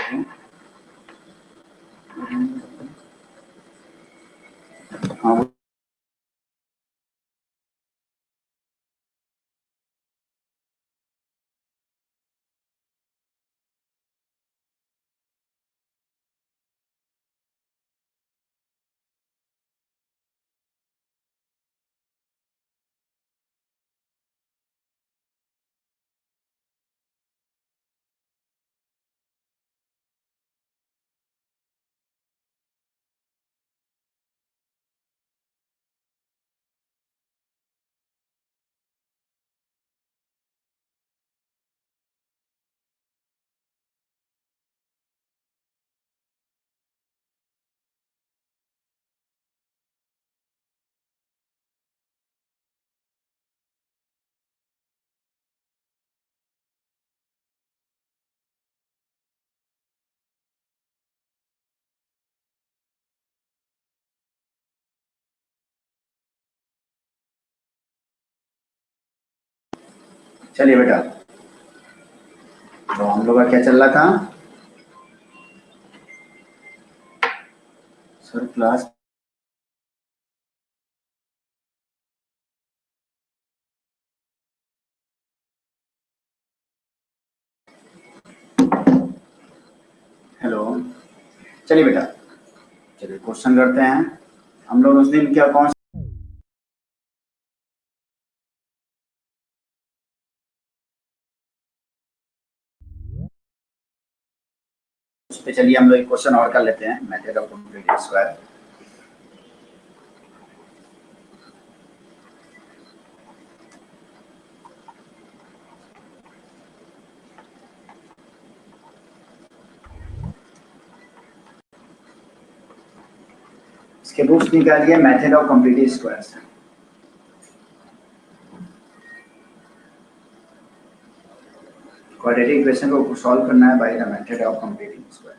हाँ चलिए बेटा, तो हम लोग का क्या चल रहा था सर क्लास। हेलो, चलिए बेटा, चलिए क्वेश्चन करते हैं। हम लोग उस दिन क्या कौन उस पे चलिए हम लोग एक क्वेश्चन और कर लेते हैं, मेथड ऑफ कंप्लीट स्क्वायर। इसके रूट्स निकालिए मेथड ऑफ कंप्लीट स्क्वायर से। क्वाड्रेटिक इक्वेशन को सॉल्व करना है by the method of completing square.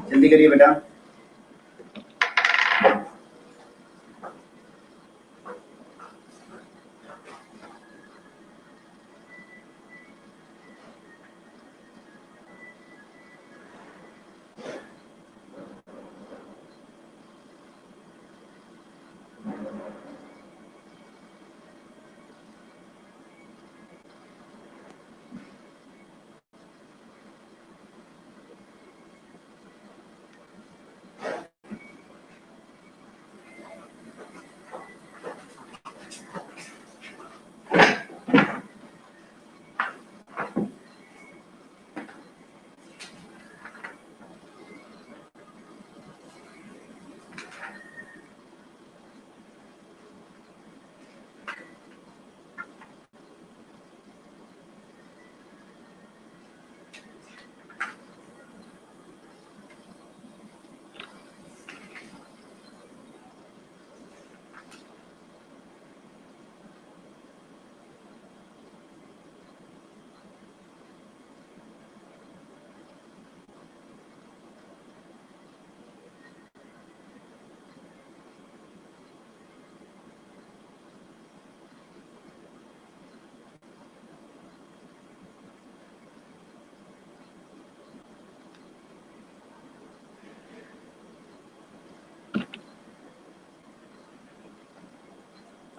जल्दी करिए बेटा।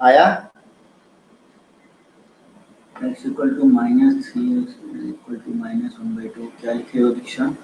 आया? x equal to -3x equal to -1/2, क्या लिखे हो दीक्षा?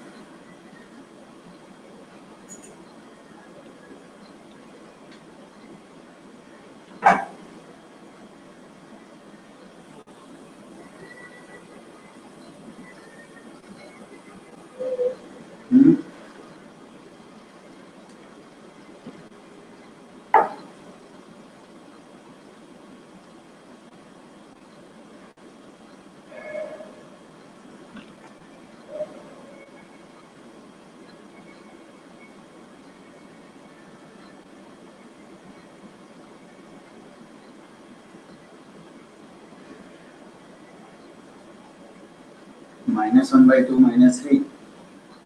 -1/2 -3,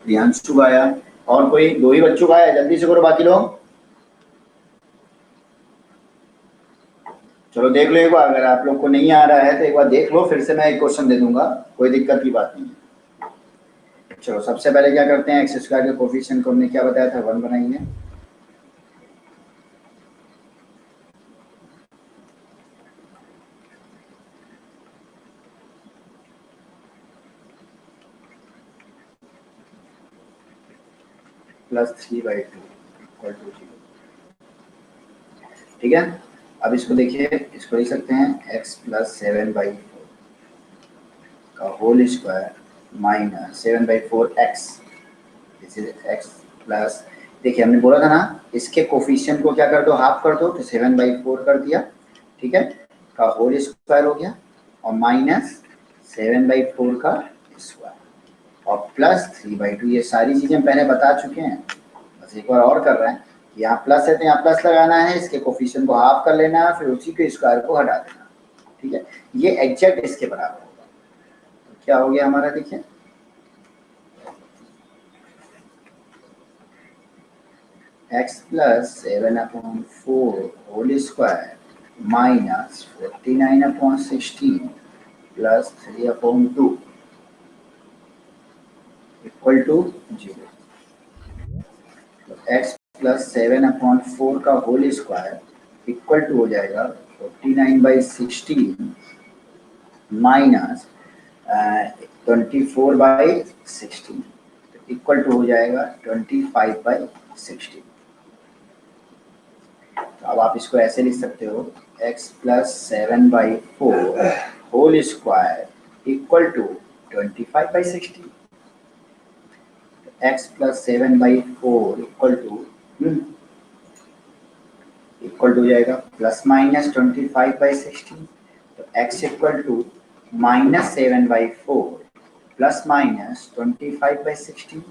प्रियांशु आया। और कोई? दो ही बच्चों का आया, जल्दी से करो बाकी लोग। चलो देख लो एक बार, अगर आप लोग को नहीं आ रहा है तो एक बार देख लो, फिर से मैं एक क्वेश्चन दे दूंगा, कोई दिक्कत की बात नहीं है। चलो सबसे पहले क्या करते हैं, एक्स स्क्वायर के कोफिशिएंट को हमने क्या बताया था, 1 बनाएंगे। +3/2 इक्वल टू 0। ठीक है, अब इसको देखिए, इसको लिख सकते हैं x + 7/4 का whole square minus 7/4x, this is x plus, देखिए हमने बोला था ना इसके कोफिशिएंट को क्या कर दो, हाफ कर दो, तो 7/4 कर दिया, ठीक है, का होल स्क्वायर हो गया, और माइनस 7/4 का स्क्वायर, और +3/2। ये सारी चीजें पहले बता चुके हैं, बस एक बार और कर रहे हैं। यहाँ प्लस है तो यहाँ प्लस लगाना है, इसके कोफिशिएंट को हाफ कर लेना है, फिर उसी के स्क्वायर को हटा देना, ठीक है। ये एग्जैक्ट इसके बराबर होगा, तो क्या हो गया हमारा, देखिए x + 7/4 whole square minus 49/16 plus 3/2 equal to 0। तो x + 7/4 का होल स्क्वायर इक्वल टू हो जाएगा 49/16 माइनस 24/16, इक्वल टू हो जाएगा 25/16। तो अब आप इसको ऐसे लिख सकते हो, x + 7/4 whole square equal to 25/16। x + 7/4 equal to हो जाएगा ±25/16। तो x इक्वल टू -7/4 ±25/16।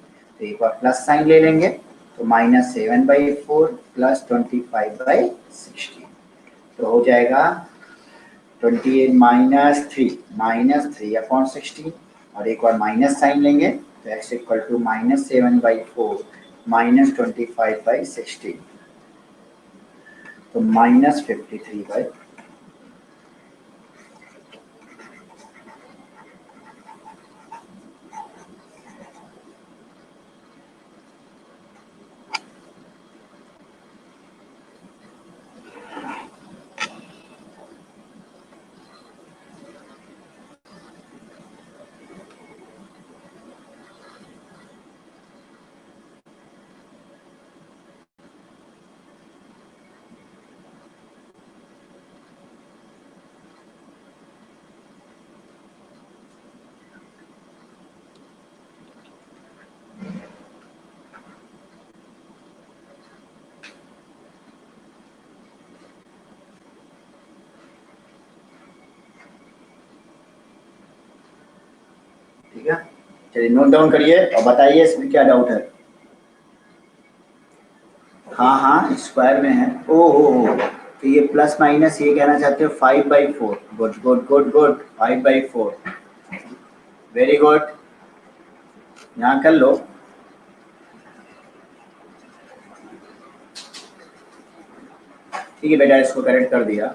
तो एक बार प्लस साइन ले लेंगे, तो -7/4 + 25/16, तो हो जाएगा 28 -3/16, और एक बार माइनस साइन लेंगे तो x इक्वल टू -7/4 -25/16, तो -53/। ठीक है, चलिए नोट डाउन करिए और बताइए इसमें क्या डाउट है। हाँ हाँ स्क्वायर में है, ओ हो, तो ये प्लस माइनस ये कहना चाहते हो 5/4, good good good good, 5/4, very good, यहाँ कर लो। ठीक है बेटा, इसको करेक्ट कर दिया,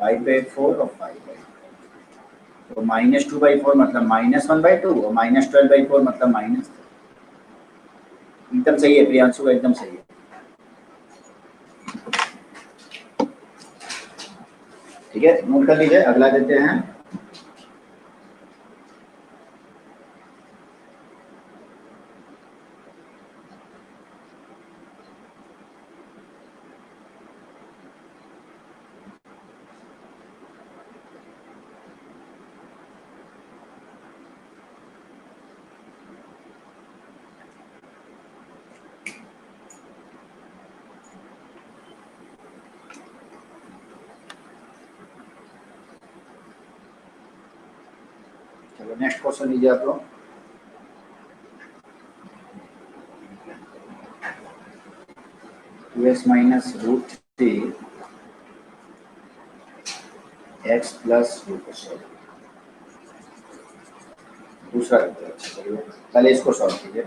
5/4 और 5/4, तो -2/4 मतलब -1/2, और -12/4 मतलब माइनस। एकदम सही है प्रियांशु का, एकदम सही है। ठीक है, नोट कर लीजिए। अगला देते हैं चलो नेक्स्ट क्वेश्चन लीजिए आप लोग। X minus root three x plus root sorry दूसरा करते हैं। अच्छा चलिए पहले इसको सॉल्व कीजिए।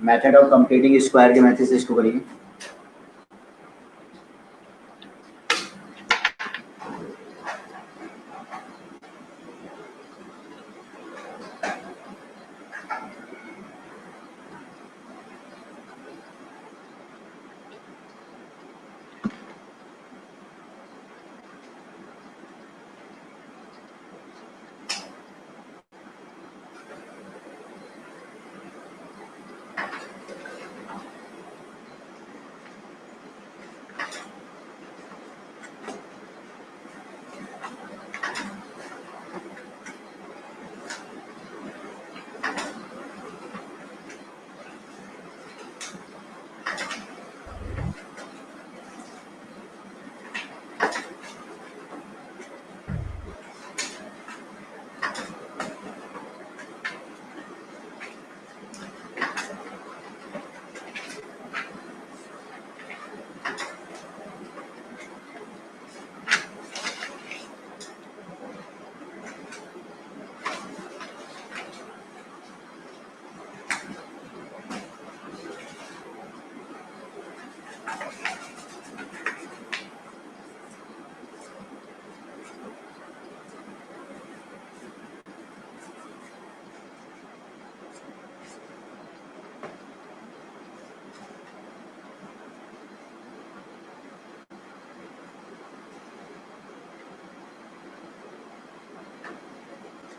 मेथड ऑफ कंप्लीटिंग स्क्वायर के मेथड से इसको करिए।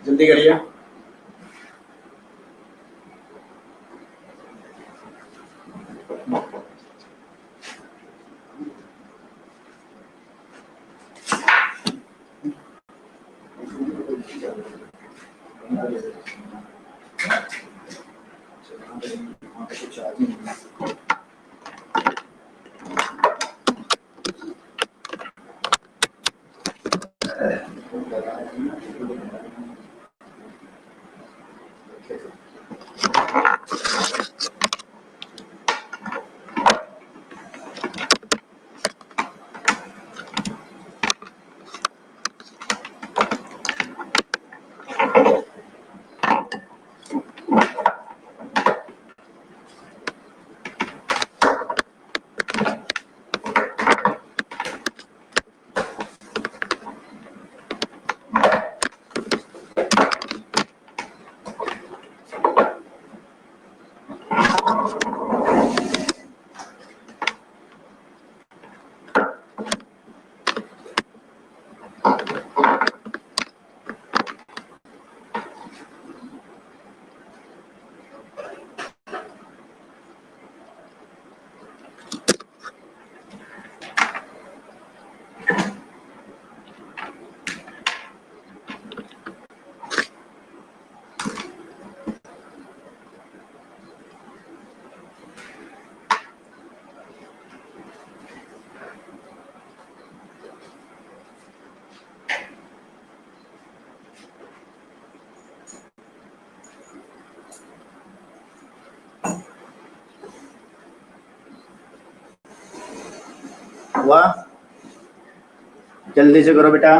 जल्दी करिए। हुआ? जल्दी से करो बेटा।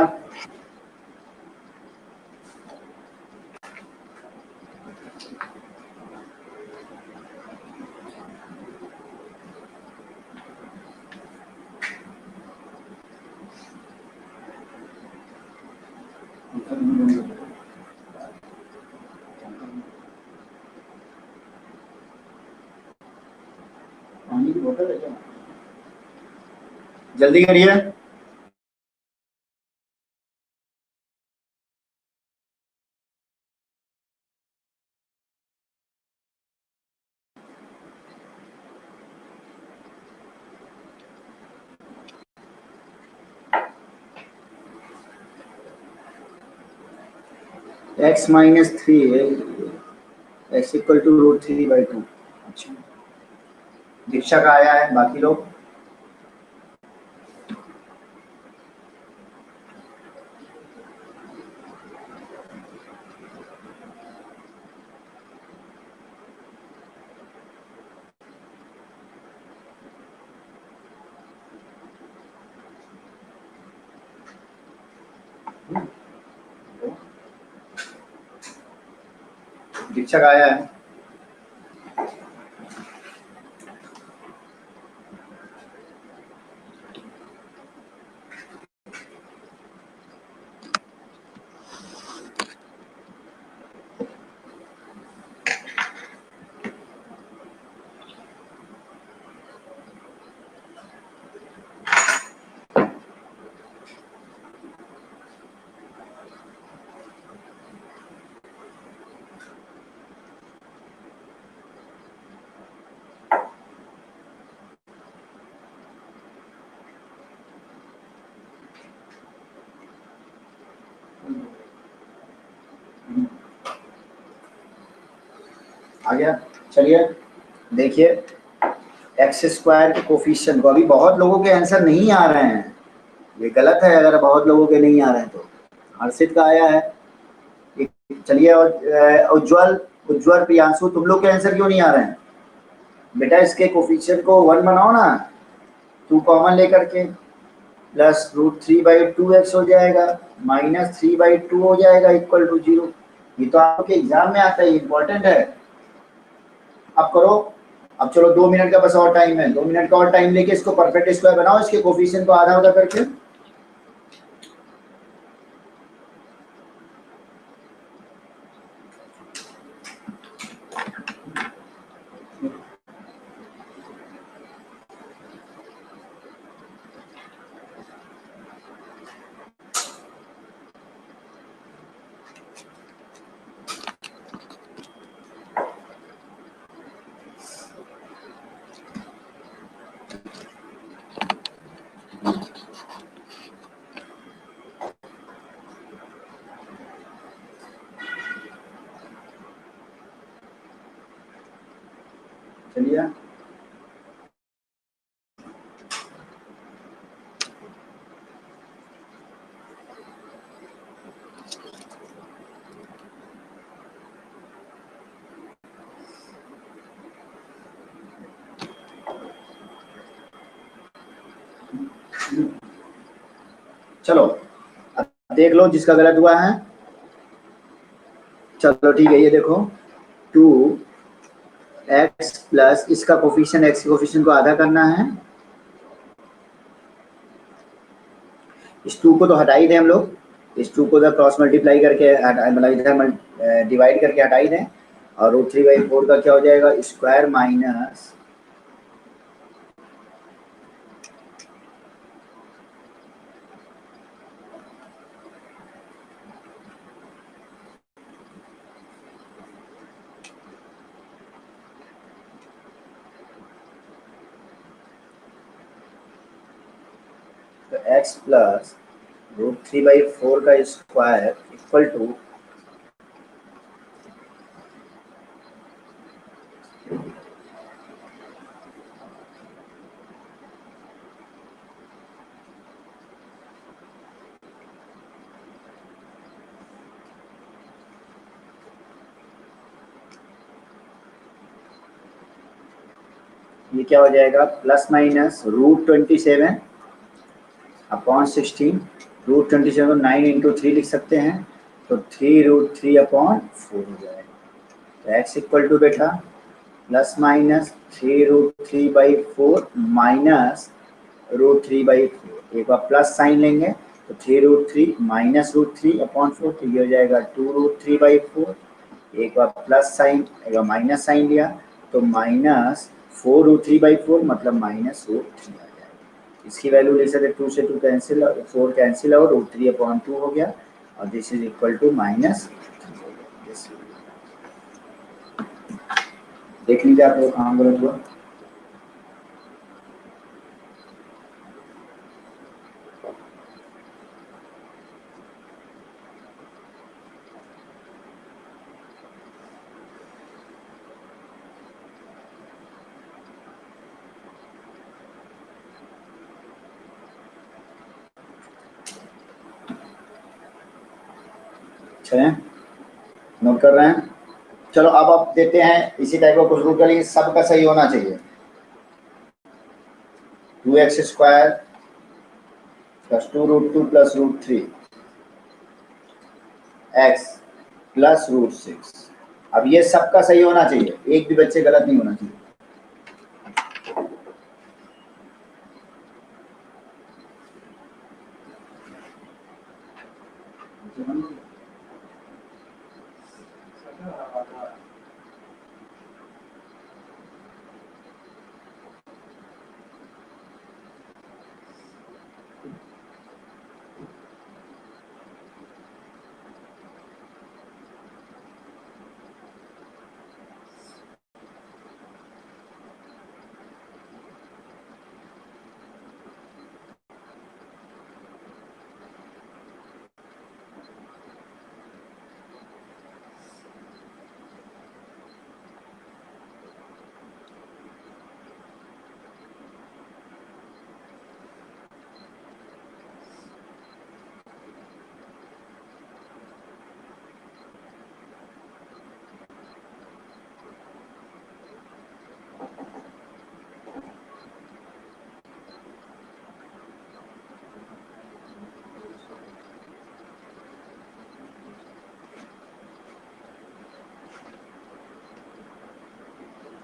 पानी की बोतल है क्या? जल्दी करिए। x माइनस थ्री है, x equal to root three by two. अच्छा, दीक्षा का आया है, बाकी लोग? दीक्षा का आया है? आ गया? चलिए देखिए, एक्स स्क्वायर के कोफिशिएंट को, अभी बहुत लोगों के आंसर नहीं आ रहे हैं, ये गलत है अगर बहुत लोगों के नहीं आ रहे हैं तो। हर्षित का आया है। चलिए, और उज्जवल, उज्जवल प्रियांशु, तुम लोग के आंसर क्यों नहीं आ रहे हैं? बेटा इसके कोफिशिएंट को 1 बनाओ ना, 2 कॉमन लेकर के, plus root three by two x हो जाएगा, माइनस थ्री बाई टू हो जाएगा, इक्वल टू 0। ये तो आपके एग्जाम में आता है, इंपॉर्टेंट है। अब करो। अब चलो 2 मिनट का बस और टाइम है, 2 मिनट का और टाइम लेके इसको परफेक्ट स्क्वायर बनाओ, इसके कोफिशिएंट को आधा आधा करके। चलिए चलो, अब देख लो जिसका गलत हुआ है। चलो ठीक है, ये देखो, 2x प्लस इसका कोफिशिएंट, x के कोफिशिएंट को आधा करना है। इस 2 को तो हटा ही दें हम लोग, इस 2 को तो क्रॉस मल्टीप्लाई करके मतलब इधर डिवाइड करके हटा ही दें, और रूट थ्री बाई फोर का क्या हो जाएगा, स्क्वायर माइनस तो x plus root three by four का स्क्वायर इक्वल टू, ये क्या हो जाएगा, plus minus root 27 upon 16, root 27 9 into 3 लिख सकते हैं, तो 3 रूट 3 अपॉन 4 हो जाएगा। तो x इक्वल टू बेटा plus minus 3 root 3 by 4 minus root 3 by 4, एक बार प्लस साइन लेंगे तो 3 रूट 3 माइनस रूट 3 अपॉन 4, तो ये हो जाएगा 2 रूट 3 बाई 4, एक बार प्लस साइन, एक बार माइनस साइन लिया तो माइनस 4√3/4 मतलब -√3 आ जाएगा। इसकी वैल्यू ले सकते 2 से 2 कैंसिल, 4 कैंसिल और √3/2 हो गया और दिस इज इक्वल टू -3 हो गया। देख लीजिए आप लोग कहाँ गलत हुआ। अच्छा है, नोट कर रहे हैं। चलो अब आप देते हैं इसी टाइप का कुछ रूल का, लेकिन सबका सही होना चाहिए। 2x² plus 2√2 plus √3 x plus √6। अब ये सबका सही होना चाहिए, एक भी बच्चे गलत नहीं होना चाहिए।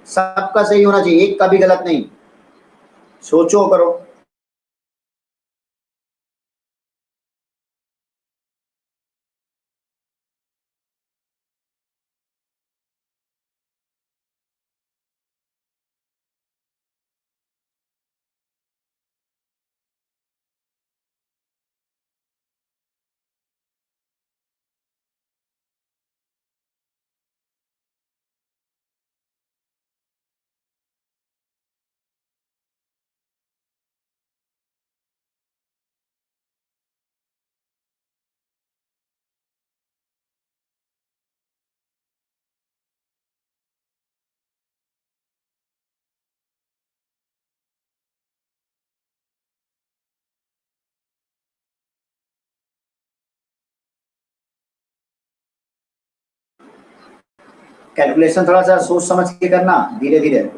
सबका सही होना चाहिए, एक का भी गलत नहीं। सोचो करो। कैलकुलेशन थोड़ा सा सोच समझ के करना, धीरे धीरे।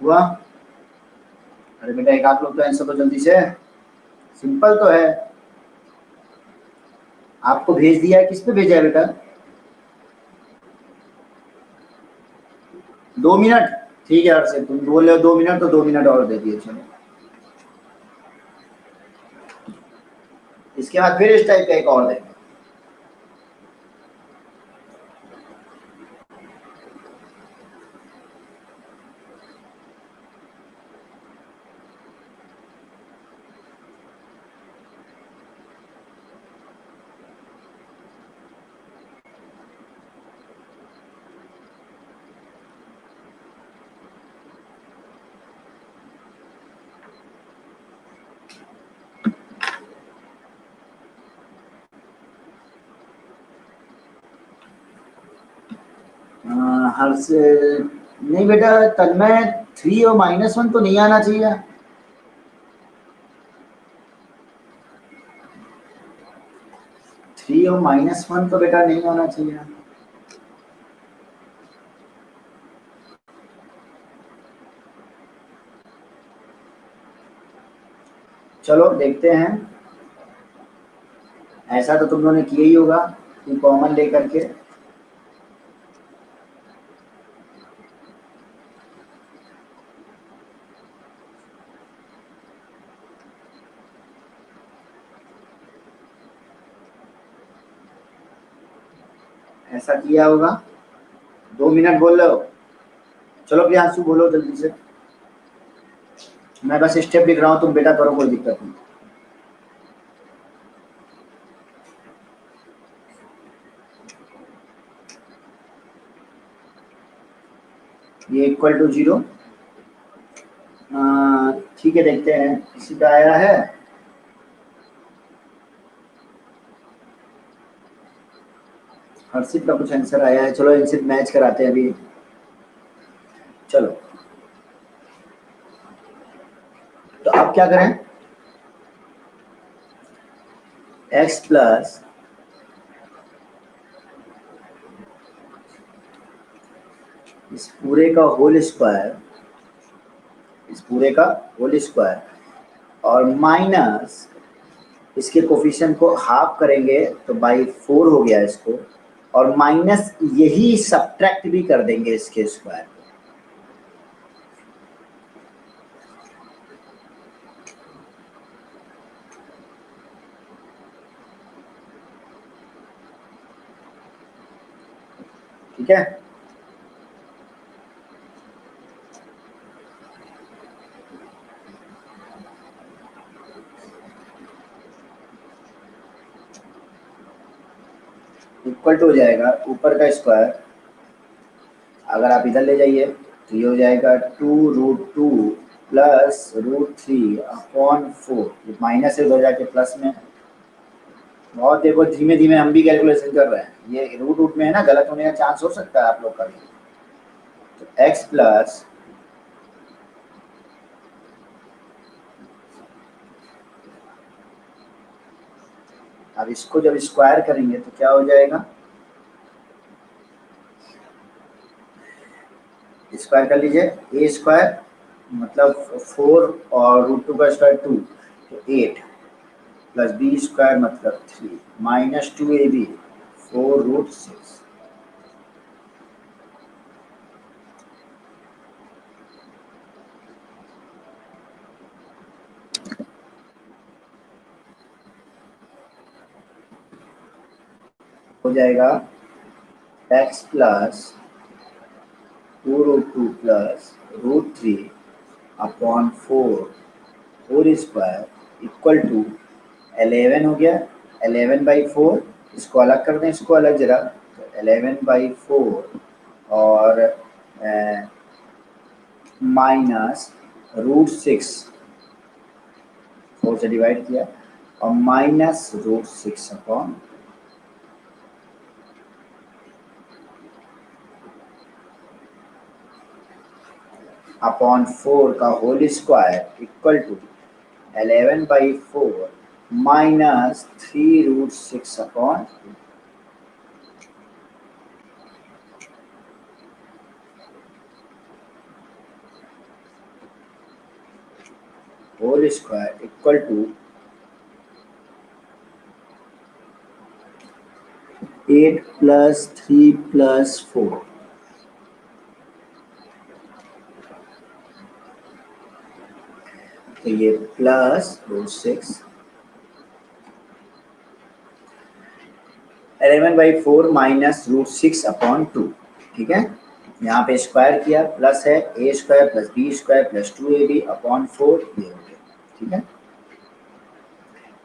हुआ? अरे बेटा एक आप लोग तो आंसर तो जल्दी से, सिंपल तो है। आपको भेज दिया है, किस पे भेजा है बेटा? 2 मिनट, ठीक है हर्षित, तुम बोल रहे हो 2 मिनट तो 2 मिनट और दे दिए, चलो। इसके बाद फिर इस टाइप का एक और देंगे। हर्ष नहीं बेटा, तन्मय 3 और -1 तो नहीं आना चाहिए। 3 और -1 तो बेटा नहीं होना चाहिए। चलो देखते हैं, ऐसा तो तुम लोगों ने किया ही होगा कि कॉमन लेकर के। ऐसा किया होगा। 2 मिनट बोल रहे हो, चलो प्रियांशु बोलो जल्दी से, मैं बस स्टेप लिख रहा हूँ, तुम बेटा करो, कोई दिक्कत नहीं। ये इक्वल टू 0, ठीक है, देखते हैं किसी का आया है। हर्षित का कुछ आंसर आया है, चलो इनसे मैच कराते हैं अभी। चलो तो अब क्या करें, x प्लस इस पूरे का होल स्क्वायर, इस पूरे का होल स्क्वायर और माइनस इसके कोफिशिएंट को हाफ करेंगे तो बाई 4 हो गया इसको, और माइनस यही सब्ट्रैक्ट भी कर देंगे इसके स्क्वायर। ठीक है, इक्वल टू हो जाएगा ऊपर का स्क्वायर, अगर आप इधर ले जाइए तो ये हो जाएगा 2√2 प्लस √3/4, ये माइनस से हो जाके प्लस में। बहुत देखो धीमे धीमे हम भी कैलकुलेशन कर रहे हैं, ये रूट रूट में है ना, गलत होने का चांस हो सकता है आप लोग का भी। तो x प्लस अब इसको जब स्क्वायर करेंगे तो क्या हो जाएगा, स्क्वायर कर लीजिए, ए स्क्वायर मतलब 4 और √2 का स्क्वायर 2, तो 8 प्लस बी स्क्वायर मतलब 3 माइनस 2ab 4√6 हो जाएगा x plus 2√2 plus √3/4 whole square equal to 11 हो गया, 11/4, इसको अलग कर दें, इसको अलग जरा, तो 11/4 और माइनस √6, 4 से डिवाइड किया, और माइनस √6 अपॉन 4 का whole square equal to 11/4 minus 3√6 whole square equal to 8 plus 3 plus 4, तो ये प्लस √6 11/4 माइनस √6/2, ठीक है। यहाँ पे स्क्वायर किया, प्लस है a² + b² + 2ab अपॉन 4, ये हो गया, ठीक है।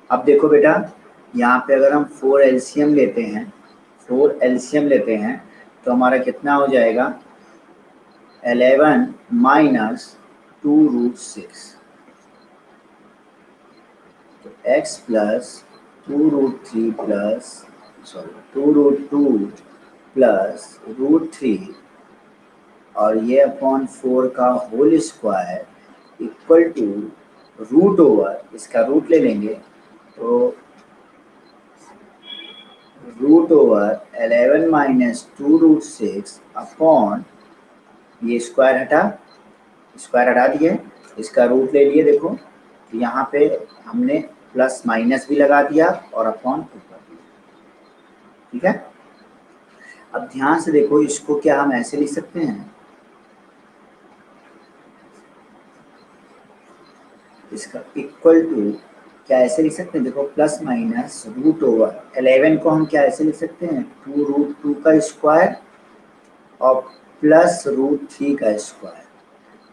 अब देखो बेटा, यहाँ पे अगर हम 4 एलसीएम लेते हैं, 4 एलसीएम लेते हैं तो हमारा कितना हो जाएगा, 11 माइनस 2√6, तो x प्लस 2√3 प्लस 2√2 प्लस √3 और ये अपॉन 4 का whole square equal to root over, इसका रूट ले लेंगे तो रूट ओवर 11 माइनस 2√6 अपॉन, ये स्क्वायर हटा दिए, इसका रूट ले लिए। देखो तो यहाँ पे हमने प्लस माइनस भी लगा दिया और अपॉन ऊपर दिया, ठीक है। अब ध्यान से देखो, इसको क्या हम ऐसे लिख सकते हैं, इसका इक्वल टू क्या ऐसे लिख सकते हैं, देखो प्लस माइनस रूट ओवर 11 को हम क्या ऐसे लिख सकते हैं, 2√2 का स्क्वायर और प्लस √3 का स्क्वायर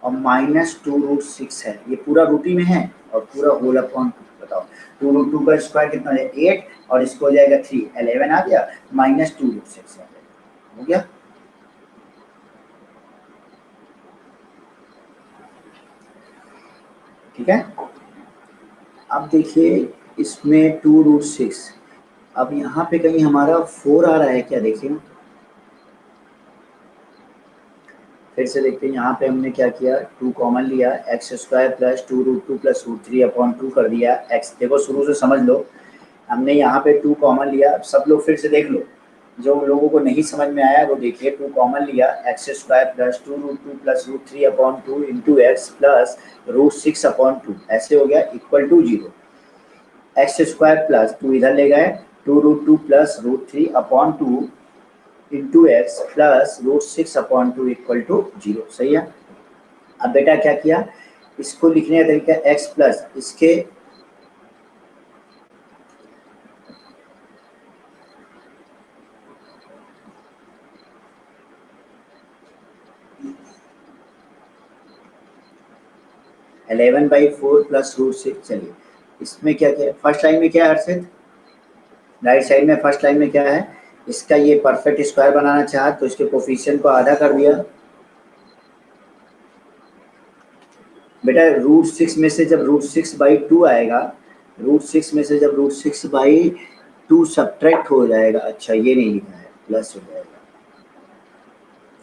और माइनस 2√6 है, ये पूरा रूटी में है और पूरा होल अपॉन, बताओ 2√2 का स्क्वायर कितना है 8 और इसको हो जाएगा 3, 11 आ गया माइनस 2√6 आ जाएगा, हो गया। ठीक है। अब देखिए इसमें 2√6, अब यहाँ पे कहीं हमारा 4 आ रहा है क्या, देखिए फिर से देखते हैं। यहाँ पे हमने क्या किया, 2 कॉमन लिया, x² प्लस 2√2 प्लस √3/2 कर दिया x। देखो शुरू से समझ लो, हमने यहाँ पे 2 कॉमन लिया। अब सब लोग फिर से देख लो, जो लोगों को नहीं समझ में आया वो देखिए, 2 कॉमन लिया, x² plus 2√2 plus √3/2 into x plus √6/2, ऐसे हो गया इक्वल टू 0। x² प्लस 2 इधर ले गए, 2√2 plus √3/2 into x plus √6/2 equal to 0, सही है। अब बेटा क्या किया, इसको लिखने का तरीका x प्लस इसके (11/4 प्लस √6), चलिए इसमें क्या किया, फर्स्ट लाइन में क्या है हर्षित, राइट साइड में फर्स्ट लाइन में क्या है, इसका ये परफेक्ट स्क्वायर बनाना चाहा तो इसके कोफिशिएंट को आधा कर दिया। बेटा √6 में से जब √6/2 आएगा, √6 में से जब √6/2 सब्ट्रैक्ट हो जाएगा, अच्छा ये नहीं लिखा है, प्लस हो जाएगा,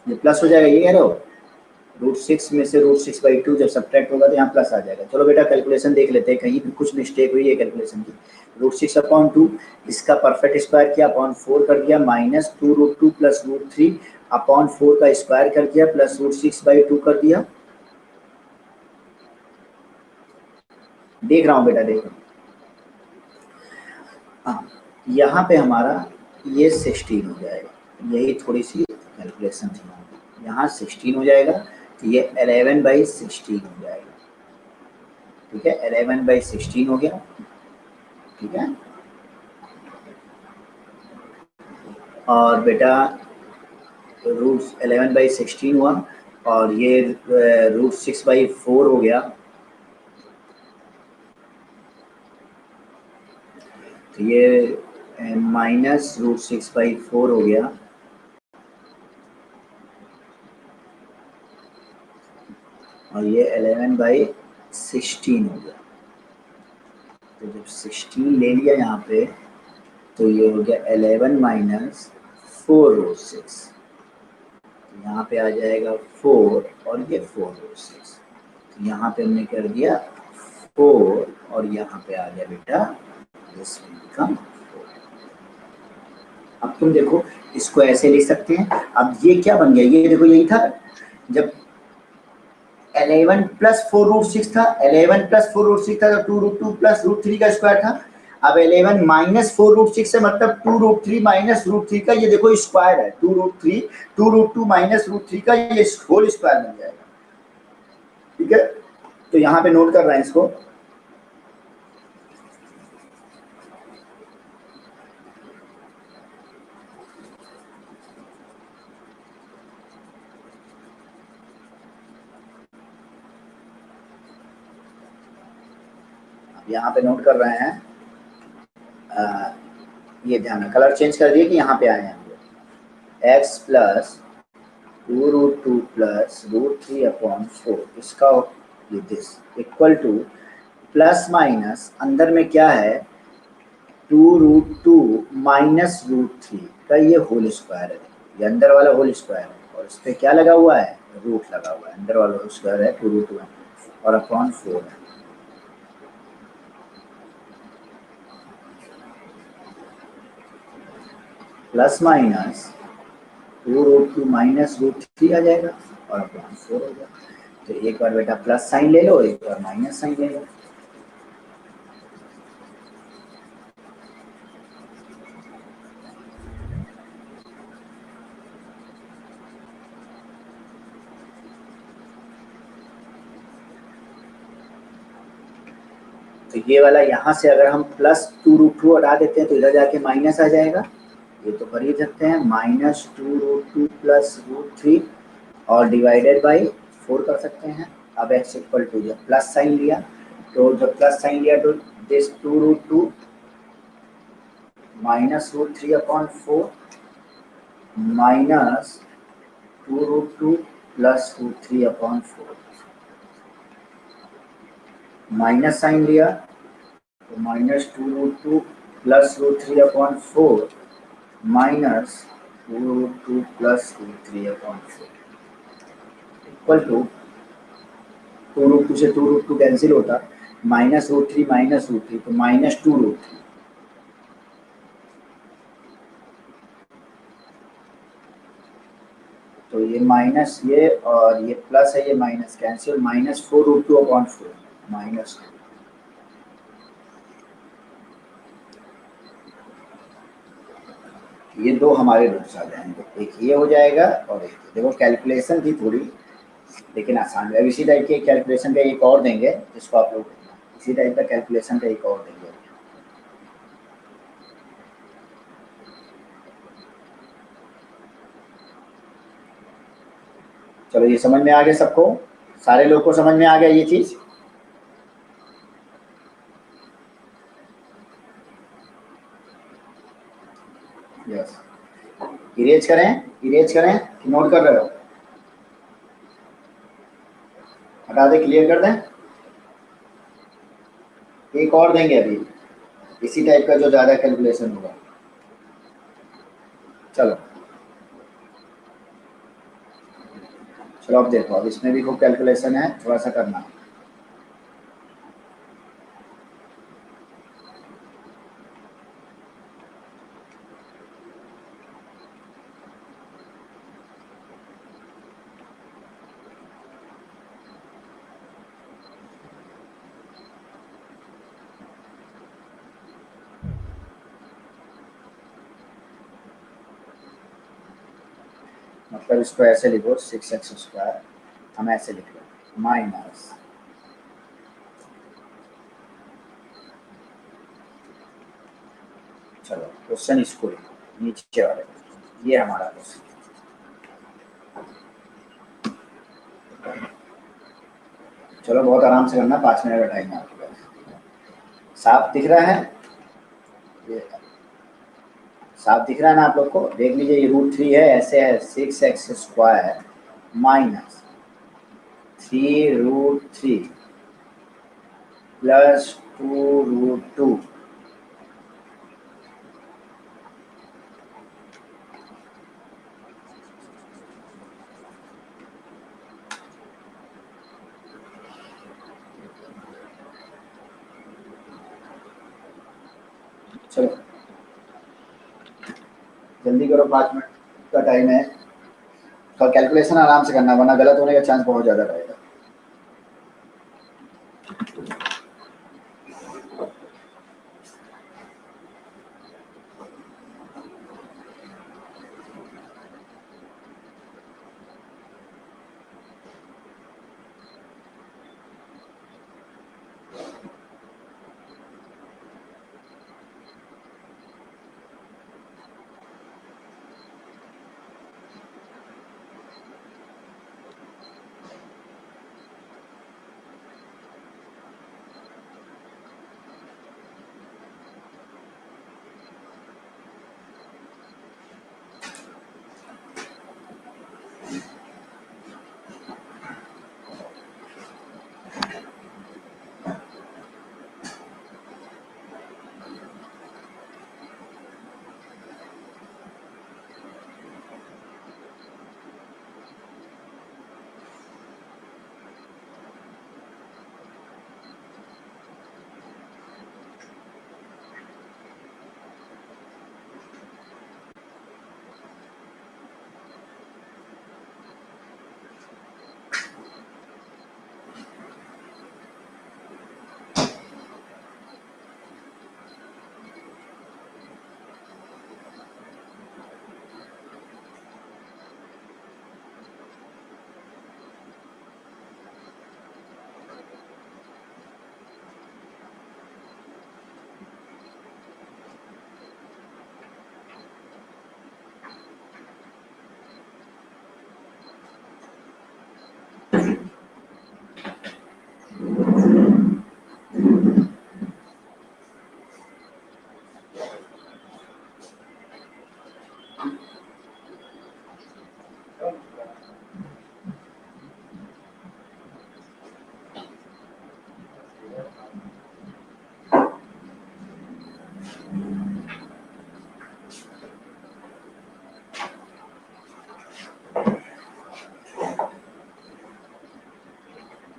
ये प्लस हो जाएगा, ये कह रहे हो, √6 में से √6/2 जब सब्ट्रैक्ट होगा तो यहाँ प्लस आ जाएगा। चलो बेटा कैलकुलेशन देख लेते हैं, कहीं भी कुछ मिस्टेक हुई है कैलकुलेशन की। √6/2 इसका परफेक्ट स्क्वायर किया, अपॉन 4 कर दिया, माइनस 2√2 प्लस √3/4 का स्क्वायर कर दिया, प्लस √6/2 कर दिया। देख रहा हूँ बेटा, देख रहा हूँ। हाँ, यहाँ पे हमारा ये 16 हो जाएगा, यही थोड़ी सी कैलकुलेशन थी, यहाँ 16 हो जाएगा, तो ये 11/16 हो जाएगा, ठीक है, 11/16 हो गया, ठीक है। और बेटा √11/16 हुआ और ये √6/4 हो गया, तो ये माइनस √6/4 हो गया और ये 11/16 हो गया। तो जब 16 ले लिया यहाँ पे तो ये हो गया 11 माइनस 4√6, यहाँ पे आ जाएगा 4 और ये 4√6, तो यहाँ पे हमने कर दिया 4 और यहाँ पे आ गया बेटा this will become 4। अब तुम देखो इसको ऐसे लिख सकते हैं। अब ये क्या बन गया, ये देखो यही था जब 11 प्लस 4√6 था, 11 प्लस 4√6 था तो 2√2 प्लस √3 का स्क्वायर था। अब 11 माइनस 4√6 से मतलब 2√3 माइनस √3 का, ये देखो स्क्वायर है, 2√2 माइनस √3 का ये होल स्क्वायर बन जाएगा, ठीक है। तो यहाँ पे नोट कर रहे हैं इसको। यहाँ पे नोट कर रहे हैं, ये ध्यान, कलर चेंज कर दिए कि यहाँ पे आए हैं हम लोग। एक्स प्लस 2√2 प्लस √3/4 इसका ये this equal two plus minus अंदर में क्या है 2√2 माइनस √3 का ये होल स्क्वायर है। ये अंदर वाला होल स्क्वायर है और इस पर क्या लगा हुआ है, रूट लगा हुआ है। अंदर वाला होल स्क्वायर है 2√2 और अपॉन 4 है। प्लस माइनस 2√2 माइनस √3 आ जाएगा और अपॉन 4 हो जाएगा। तो एक बार बेटा प्लस साइन ले लो, एक बार माइनस साइन ले लो। तो ये वाला यहाँ से अगर हम प्लस 2√2 हटा देते हैं तो इधर जाके माइनस आ जाएगा। ये तो कर ही सकते हैं, माइनस 2√2 प्लस √3 और डिवाइडेड बाई 4 कर सकते हैं। अब x इक्वल टू जब प्लस साइन लिया तो जब प्लस साइन लिया तो this 2√2 minus √3/4 minus 2√2 plus √3/4 minus sign लिया तो minus 2√2 plus √3/4 minus 2√2 plus √3/4 equal to 2√2 से 2√2 कैंसिल होता, माइनस √3 तो माइनस 2√3। तो ये माइनस ये और ये प्लस है, ये माइनस कैंसिल, माइनस 4√2/4 माइनस 2। ये दो हमारे रूट्स आ जाएंगे, एक ये हो जाएगा और एक देखो कैलकुलेशन थी थोड़ी लेकिन आसान है। अब इसी टाइप के कैलकुलेशन का एक और देंगे जिसको आप लोग इसी टाइप का कैलकुलेशन का एक और देंगे। चलो ये समझ में आ गया सबको, सारे लोग को समझ में आ गया ये चीज। यस, इरेज करें कि नोट कर रहे हो, हटा दे, क्लियर कर दें। एक और देंगे अभी इसी टाइप का जो ज़्यादा कैलकुलेशन होगा। चलो चलो अब देखो, अब इसमें भी खूब कैलकुलेशन है, थोड़ा सा करना। मतलब इसको ऐसे लिखो 6x², हम ऐसे लिख लो माइनस चलो क्वेश्चन इसको लिखो नीचे वाले, ये हमारा क्वेश्चन। चलो बहुत आराम से करना, 5 मिनट का टाइम है आपके पास। साफ दिख रहा है, ये साफ दिख रहा है ना आप लोग को, देख लीजिए ये √3 है, ऐसे है 6x² माइनस 3√3 प्लस 2√2। चलो जल्दी करो, 5 मिनट का टाइम है। तो कैलकुलेशन आराम से करना वरना गलत होने का चांस बहुत ज़्यादा रहेगा।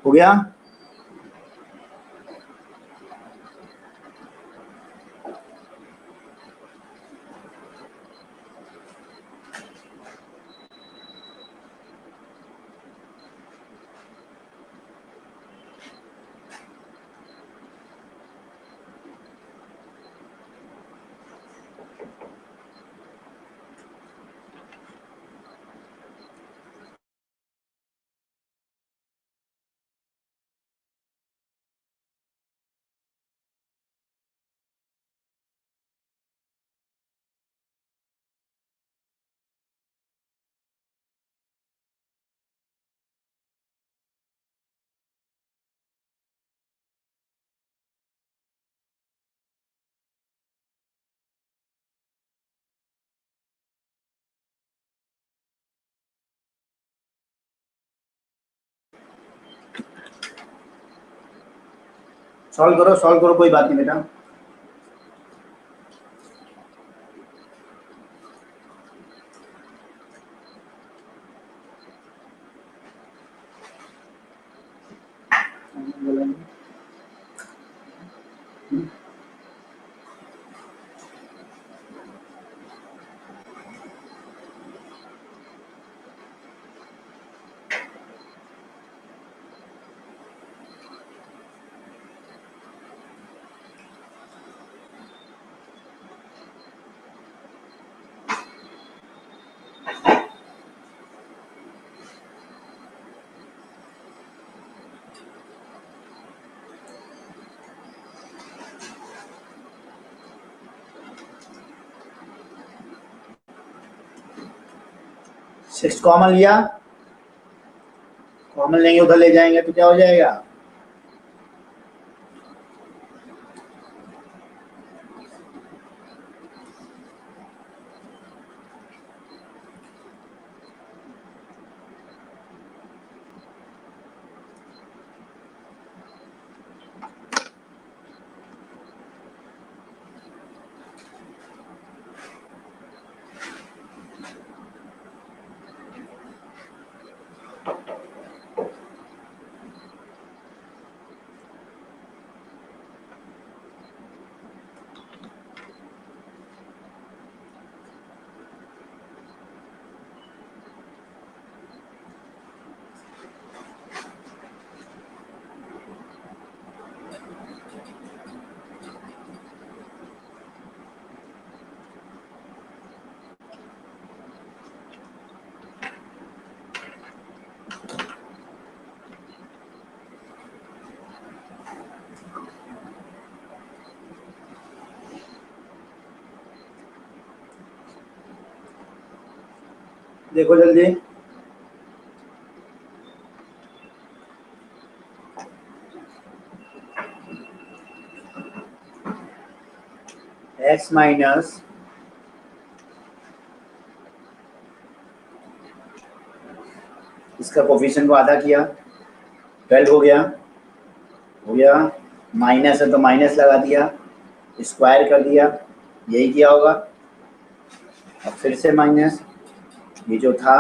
हो गया। सॉल्व करो, कोई बात नहीं बेटा। सिक्स कॉमन लिया, कॉमन लेंगे उधर ले जाएंगे तो क्या हो जाएगा? देखो जल्दी, x माइनस इसका कोफिशिएंट को आधा किया, 12 हो गया, माइनस है तो माइनस लगा दिया, स्क्वायर कर दिया, यही किया होगा। अब फिर से माइनस, ये जो था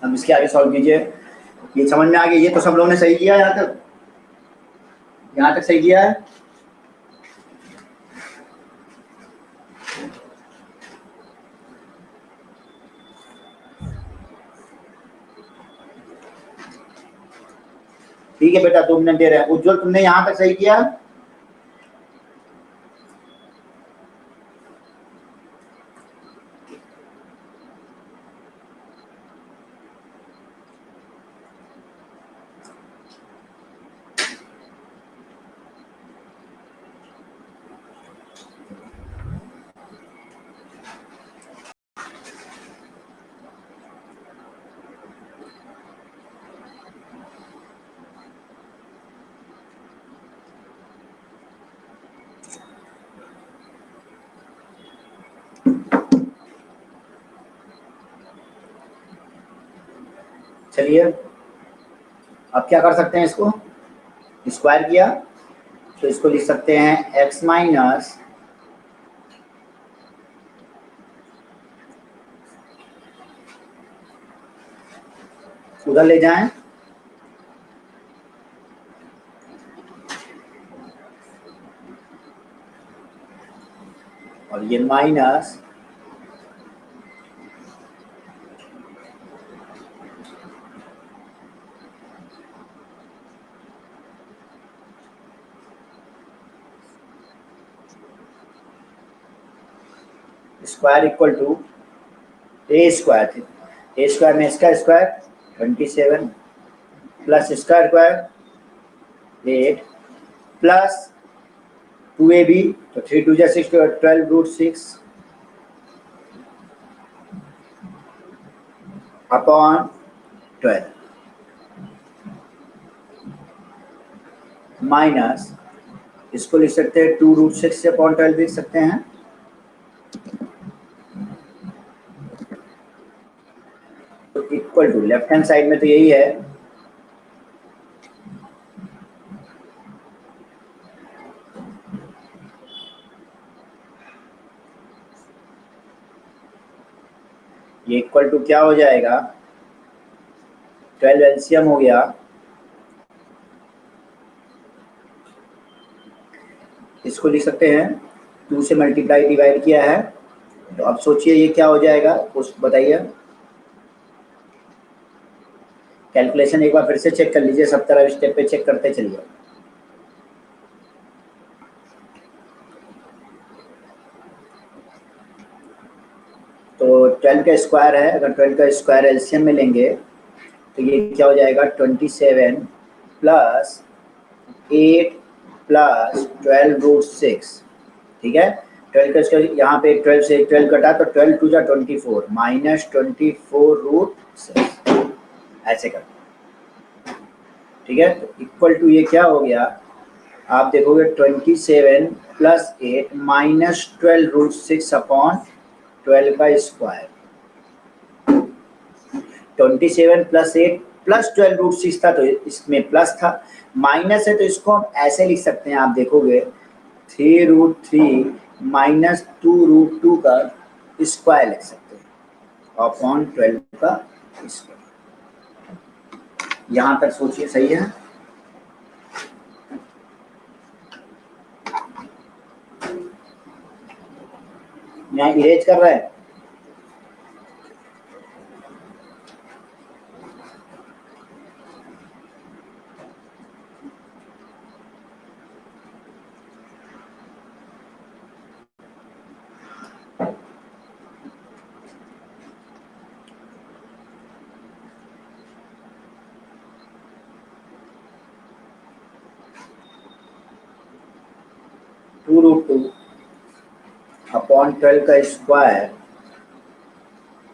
अब इसके आगे सॉल्व कीजिए। ये समझ में आ गया, ये तो सब लोगों ने सही किया है, यहाँ तक सही किया है। ठीक है बेटा, 2 मिनट दे रहे हैं। उज्जवल तुमने यहाँ तक सही किया? चलिए अब क्या कर सकते हैं, इसको स्क्वायर किया, तो इसको लिख सकते हैं x माइनस उधर ले जाएं, और ये minus square equal to a square थी, ए स्क्वायर में इसका स्क्वायर 27 प्लस इसका स्क्वायर 8 प्लस 2ab, तो 3 2 जा 6, 12 रूट 6 अपॉन 12 माइनस इसको लिख सकते हैं 2 रूट 6 से अपॉन 12 लिख सकते हैं, तो equal to left hand side में तो यही है, ये इक्वल टू क्या हो जाएगा, 12 एलसीएम हो गया, इसको लिख सकते हैं 2 से मल्टीप्लाई डिवाइड किया है, तो अब सोचिए ये क्या हो जाएगा, कुछ बताइए। कैलकुलेशन एक बार फिर से चेक कर लीजिए, सब तरह स्टेप पे चेक करते चलिए। तो 12 का स्क्वायर है, अगर 12 का स्क्वायर एलसीएम में लेंगे तो ये क्या हो जाएगा, 27 प्लस 8 प्लस 12 रूट 6, ठीक है। 12 का स्क्वायर यहाँ पे 12 से 12 कटा तो 12 टू जा 24 माइनस 24 रूट 6, ऐसे कर, ठीक है। तो इक्वल टू ये क्या हो गया, आप देखोगे 27 प्लस 8 माइनस 12 रूट 6 अपॉन 12 का स्क्वायर, 27 प्लस 8 प्लस 12 रूट 6 था, तो इसमें प्लस था, माइनस है तो इसको हम ऐसे लिख सकते हैं, आप देखोगे 3 रूट 3 माइनस 2 रूट 2 का स्क्वायर लिख सकते हैं अपॉन 12 का स्क्वायर। यहाँ तक सोचिए सही है। यहाँ इरेज कर रहे हैं, टू रूट 2 अपॉन 12 का स्क्वायर,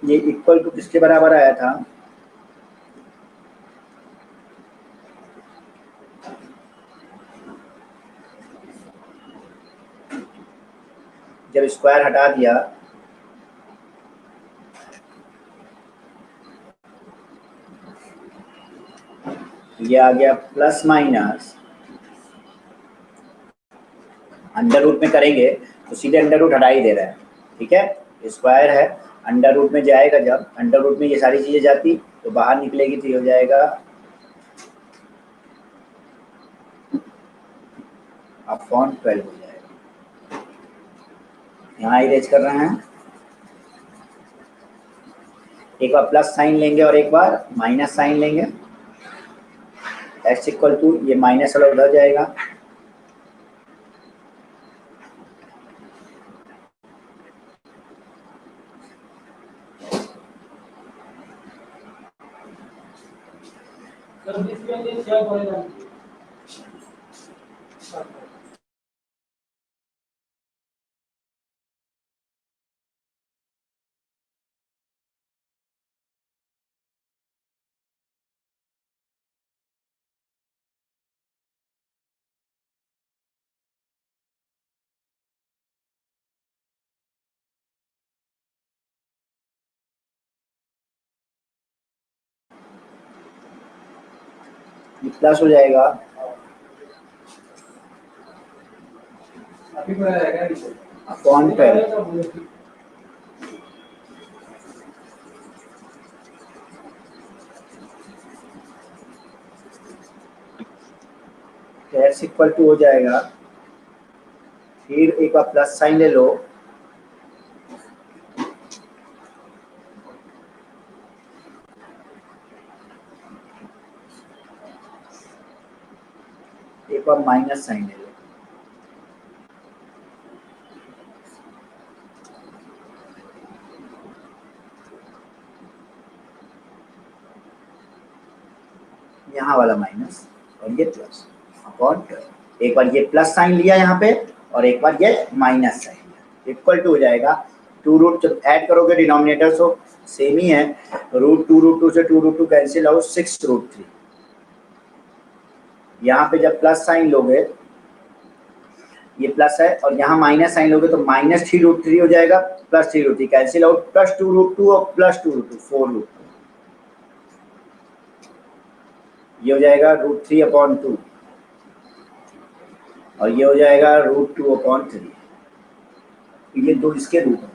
ये इक्वल टू किसके बराबर आया था, जब स्क्वायर हटा दिया ये आ गया प्लस माइनस अंडर रूट में करेंगे तो सीधे अंडर रूट हटा ही दे रहा है, ठीक है। स्क्वायर है, अंडर रूट में जाएगा, जब अंडर रूट में ये सारी चीजें जाती तो बाहर निकलेगी, तो ये हो जाएगा अपॉन 12 हो जाएगा। यहाँ इरेज कर रहे हैं, एक बार प्लस साइन लेंगे और एक बार माइनस साइन लेंगे, एक्स इक्वल टू ये माइनस वाला उधर जाएगा, ये प्लस हो जाएगा, अपॉन 12 x इक्वल टू हो जाएगा, फिर एक बार प्लस साइन ले लो, एक बार माइनस साइन ले लो, यहाँ वाला माइनस और ये प्लस अपॉन 12। एक बार ये प्लस साइन लिया यहाँ पे और एक बार ये माइनस साइन लिया, इक्वल टू हो जाएगा टू रूट, जब ऐड करोगे डिनोमिनेटर तो सेम ही है, रूट टू से टू कैंसिल आउट 6√3। यहाँ पे जब प्लस साइन लोगे, ये प्लस है और यहाँ माइनस साइन लोगे तो -3√3 हो जाएगा, +3√3 कैंसिल आउट, +2√2 और +2√2 4√2, ये हो जाएगा √3/2 और ये हो जाएगा √2/3। ये दो इसके रूट हैं।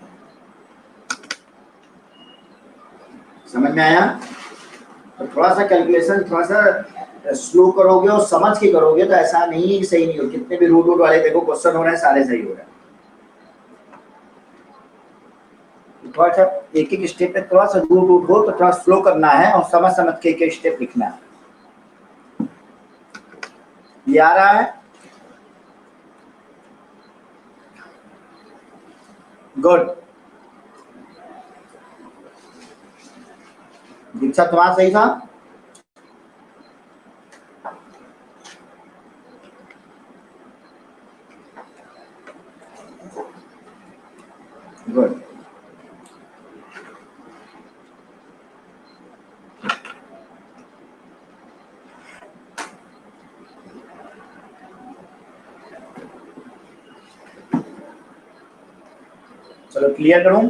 समझ में आया? तो थोड़ा सा कैलकुलेशन थोड़ा सा स्लो करोगे और समझ के करोगे तो ऐसा नहीं है कि सही नहीं हो। कितने भी रूट वाले देखो क्वेश्चन हो रहे हैं सारे सही हो रहे हैं। थोड़ा सा एक एक स्टेप पे थोड़ा सा रूट हो तो थोड़ा स्लो करना है और समझ समझ के एक एक स्टेप लिखना है। ये आ रहा है? गुड। दीक्षा तुम्हारा सही था? गुड। चलो क्लियर करूं?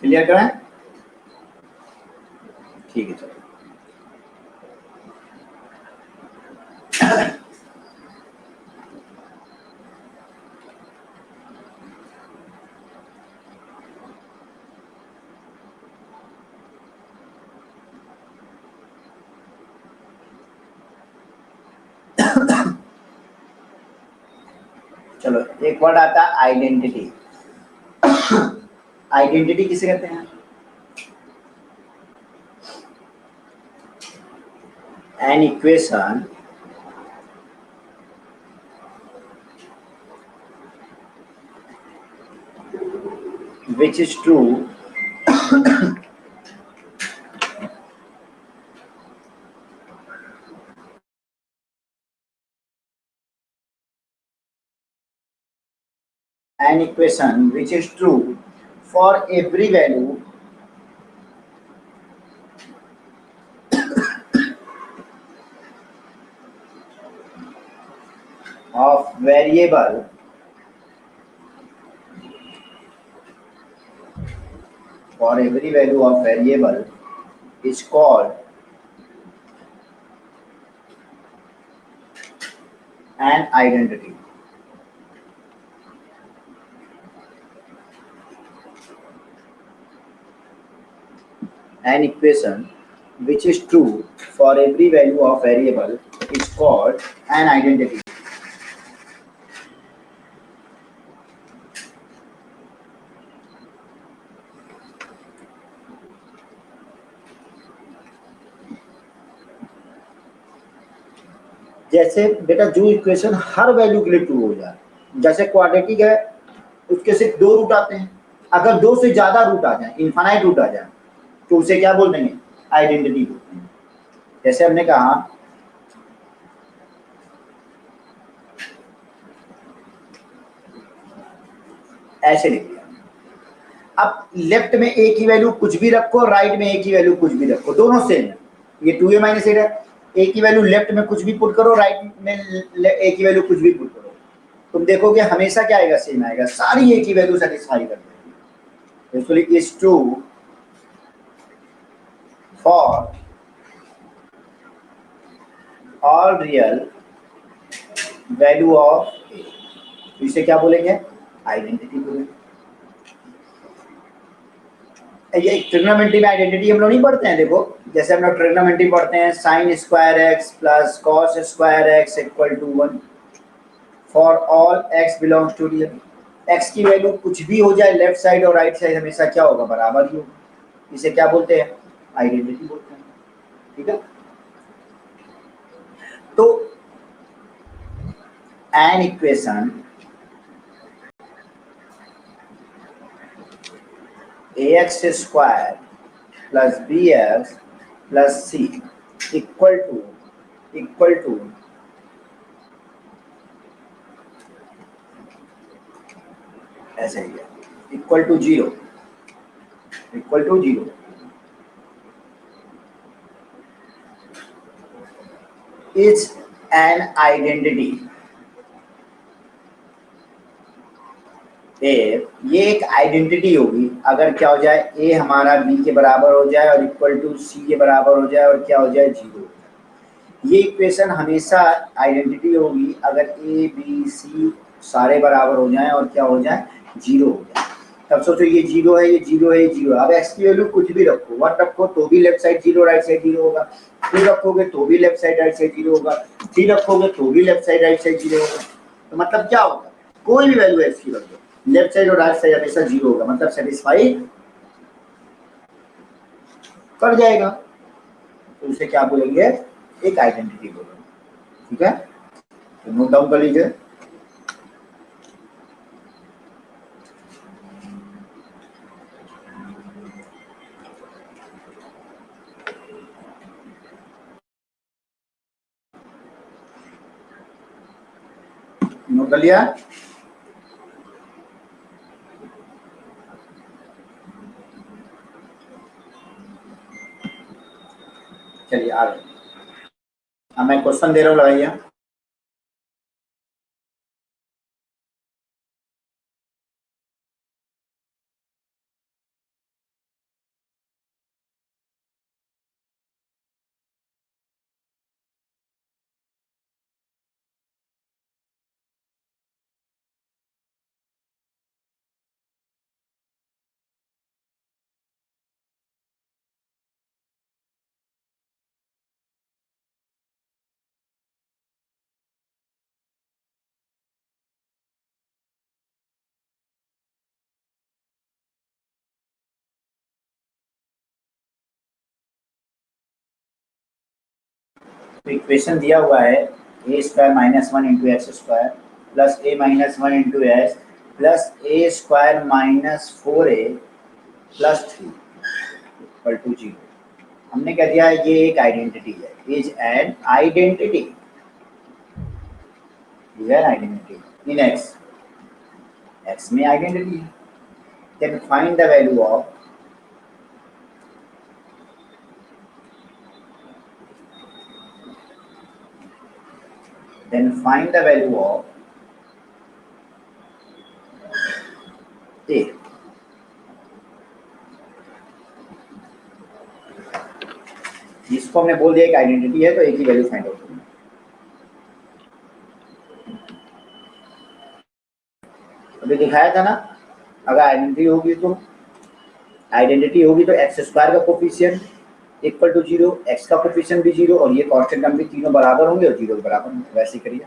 क्लियर करें? ठीक है चलो। चलो एक वर्ड आता है आइडेंटिटी। आइडेंटिटी किसे कहते हैं? An equation which is true an equation which is true for every value of variable is called an identity. An equation which is true for every value of variable is called an identity. जैसे बेटा जो equation हर value के लिए true हो जाए, जैसे quadratic है उसके सिर्फ 2 रूट आते हैं, अगर 2 से ज्यादा रूट आ जाए, इनफाइनाइट रूट आ जाए, तो उसे क्या बोल देंगे? आइडेंटिटी बोलते हैं। जैसे हमने कहा ऐसे लिख दिया, अब लेफ्ट में एक ही वैल्यू कुछ भी रखो, राइट में एक ही वैल्यू कुछ भी रखो, दोनों सेम है। ये 2a - 8 है, एक ही वैल्यू लेफ्ट में कुछ भी पुट करो, राइट में एक ही वैल्यू कुछ भी पुट करो, तुम देखोगे हमेशा क्या आएगा? सेम आएगा, सारी एक ही वैल्यू सेटिस्फाई कर देगी। usefully is true for all real value of a। तो इसे क्या बोलेंगे? आइडेंटिटी बोलेंगे। ये ट्रिग्नोमेट्री में आइडेंटिटी हम लोग नहीं पढ़ते हैं, देखो जैसे हम लोग ट्रिग्नोमेट्री पढ़ते हैं sine square x plus cos square x equal to 1 for all x belongs to real. X की वैल्यू कुछ भी हो जाए लेफ्ट साइड और राइट साइड हमेशा क्या होगा? बराबर ही होगा। इसे क्या बोलते हैं? आइडेंटिटी बोलते हैं। ठीक है, तो an equation ax square plus b x plus c equal to ऐसे ही है, equal to zero is an identity. ये एक आइडेंटिटी होगी अगर क्या हो जाए, ए हमारा बी के बराबर हो जाए और इक्वल टू सी के बराबर हो जाए और क्या हो जाए? जीरो। ये इक्वेशन हमेशा आइडेंटिटी होगी अगर ए बी सी सारे बराबर हो जाएं और क्या हो जाए? जीरो हो जाए। तब सोचो ये जीरो है, ये जीरो है, ये जीरो। अब एक्स की वैल्यू कुछ भी रखो, 1 रखो तो भी left side zero right side zero होगा, 2 रखोगे तो भी left side right side zero होगा, 3 रखोगे तो भी left side right side zero होगा। तो मतलब क्या होगा? कोई भी वैल्यू एक्स की रख दो, लेफ्ट साइड और राइट साइड हमेशा जीरो होगा, मतलब सेटिस्फाई कर जाएगा। तो इसे क्या बोलेंगे? एक आइडेंटिटी बोलेंगे। ठीक है, तो नोट डाउन कर लीजिए। नोट कर लिया? चलिए आगे। अब मैं क्वेश्चन दे रहा हूँ, लगाइए। तो इक्वेशन दिया हुआ है a square minus 1 into x square plus a minus 1 into x plus a square minus 4a plus 3 equal to zero. हमने कह दिया है ये एक आइडेंटिटी है, is an identity, is an identity in x. X में आइडेंटिटी है। Then find the value of a। जिसको हमने बोल दिया एक आइडेंटिटी है तो एक ही वैल्यू फाइंड आउट करनी है। अभी दिखाया था ना, अगर आइडेंटिटी होगी तो एक्स स्क्वायर का coefficient equal to zero, x का कोफिशिएंट भी जीरो और ये कांस्टेंट टर्म भी तीनों बराबर होंगे और जीरो के बराबर होंगे। वैसे ही करिए।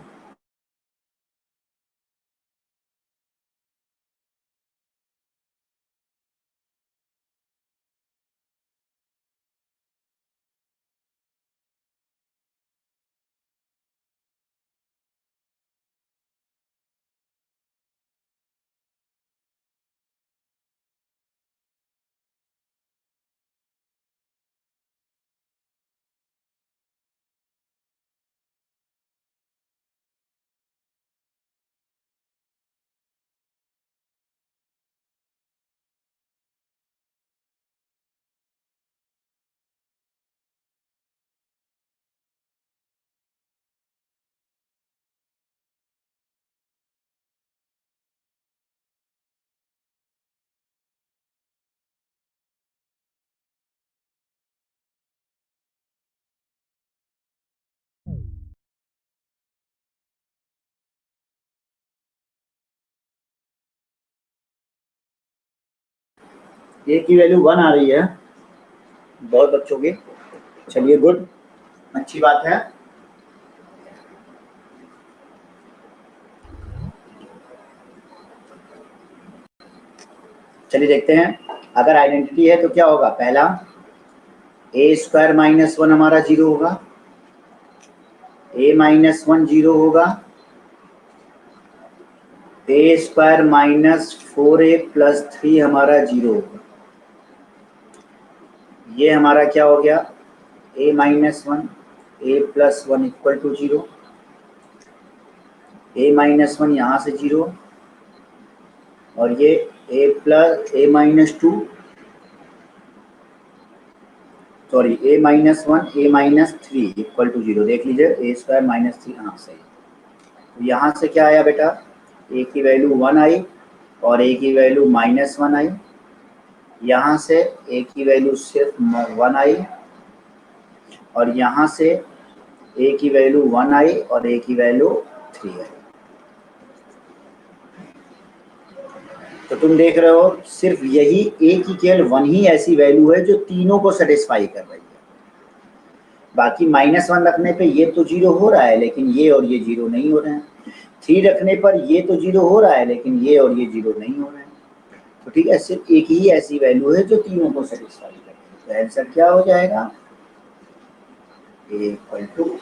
ए की वैल्यू 1 आ रही है बहुत बच्चों की। चलिए गुड, अच्छी बात है। चलिए देखते हैं, अगर आइडेंटिटी है तो क्या होगा। पहला ए स्क्वायर माइनस 1 हमारा 0 होगा, ए माइनस 1 0 होगा, ए स्क्वायर माइनस 4a प्लस 3 हमारा 0 होगा। ये हमारा क्या हो गया, a minus 1 a plus 1 equal to 0, a minus 1 यहाँ से 0, और ये a plus a minus 2, sorry a minus 1 a minus 3 equal to 0। देख लीजिए ए स्क्वायर माइनस 3, हाँ सही। तो यहाँ से क्या आया बेटा, ए की वैल्यू 1 आई और ए की वैल्यू माइनस 1 आई। यहाँ से ए की वैल्यू सिर्फ 1 आई और यहाँ से ए की वैल्यू 1 आई और ए की वैल्यू 3 आई। तो तुम देख रहे हो सिर्फ यही ए की केवल 1 ही ऐसी वैल्यू है जो तीनों को सेटिस्फाई कर रही है। बाकी -1 रखने पे ये तो 0 हो रहा है लेकिन ये और ये 0 नहीं हो रहे हैं। 3 रखने पर ये तो 0 हो रहा है लेकिन ये और ये 0 नहीं हो रहे हैं। तो ठीक है, सिर्फ एक ही ऐसी वैल्यू है जो तीनों को सेटिस्फाई कर रही है। तो आंसर क्या हो जाएगा, ए इक्वल टू,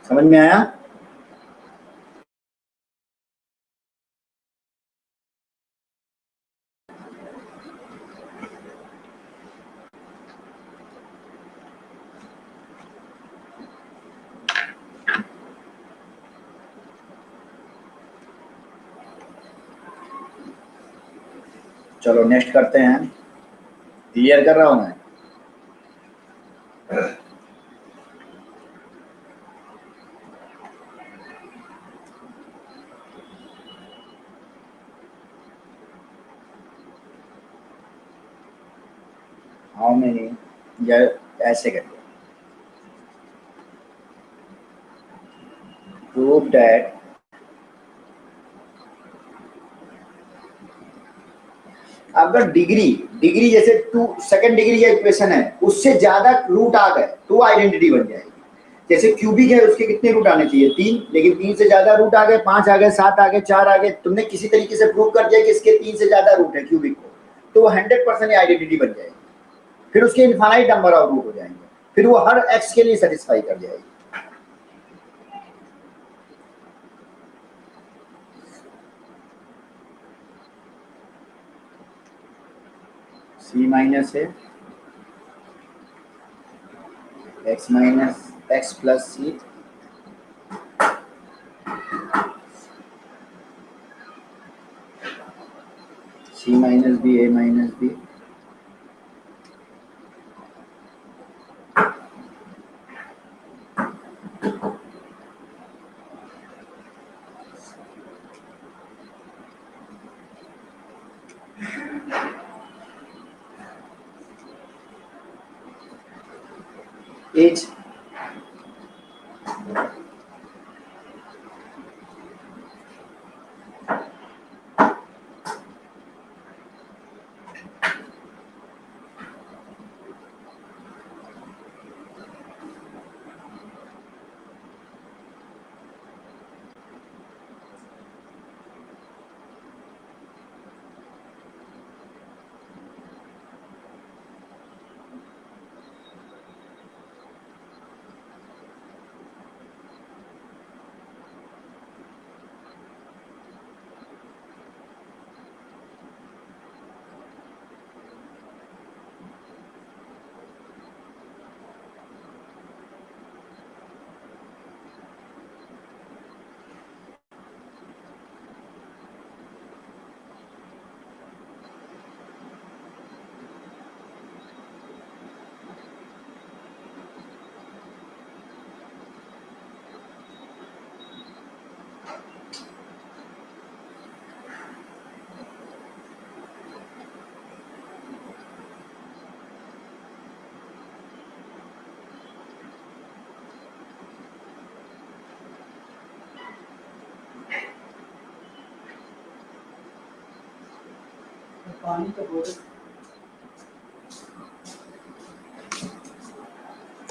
समझ में आया। चलो नेक्स्ट करते हैं, क्लियर कर रहा हूं मैं। हाउ मेनी, या ऐसे करिए, प्रूव दैट अगर डिग्री डिग्री जैसे 2 सेकंड डिग्री का इक्वेशन है उससे ज्यादा रूट आ गए तो आइडेंटिटी बन जाएगी। जैसे क्यूबिक है उसके कितने रूट आने चाहिए, 3, लेकिन 3 से ज्यादा रूट आ गए, 5 आ गए, 7 आ गए, 4 आ गए, तुमने किसी तरीके से प्रूव कर दिया कि इसके 3 से ज्यादा रूट है क्यूबिक को, तो वो 100% आइडेंटिटी बन जाएगी। फिर उसके इनफाइनाइट नंबर ऑफ रूट हो जाएंगे, फिर वो हर एक्स के लिए सेटिस्फाई कर जाएगी। सी माइनस है एक्स माइनस एक्स प्लस सी, सी माइनस बी ए माइनस बी, एच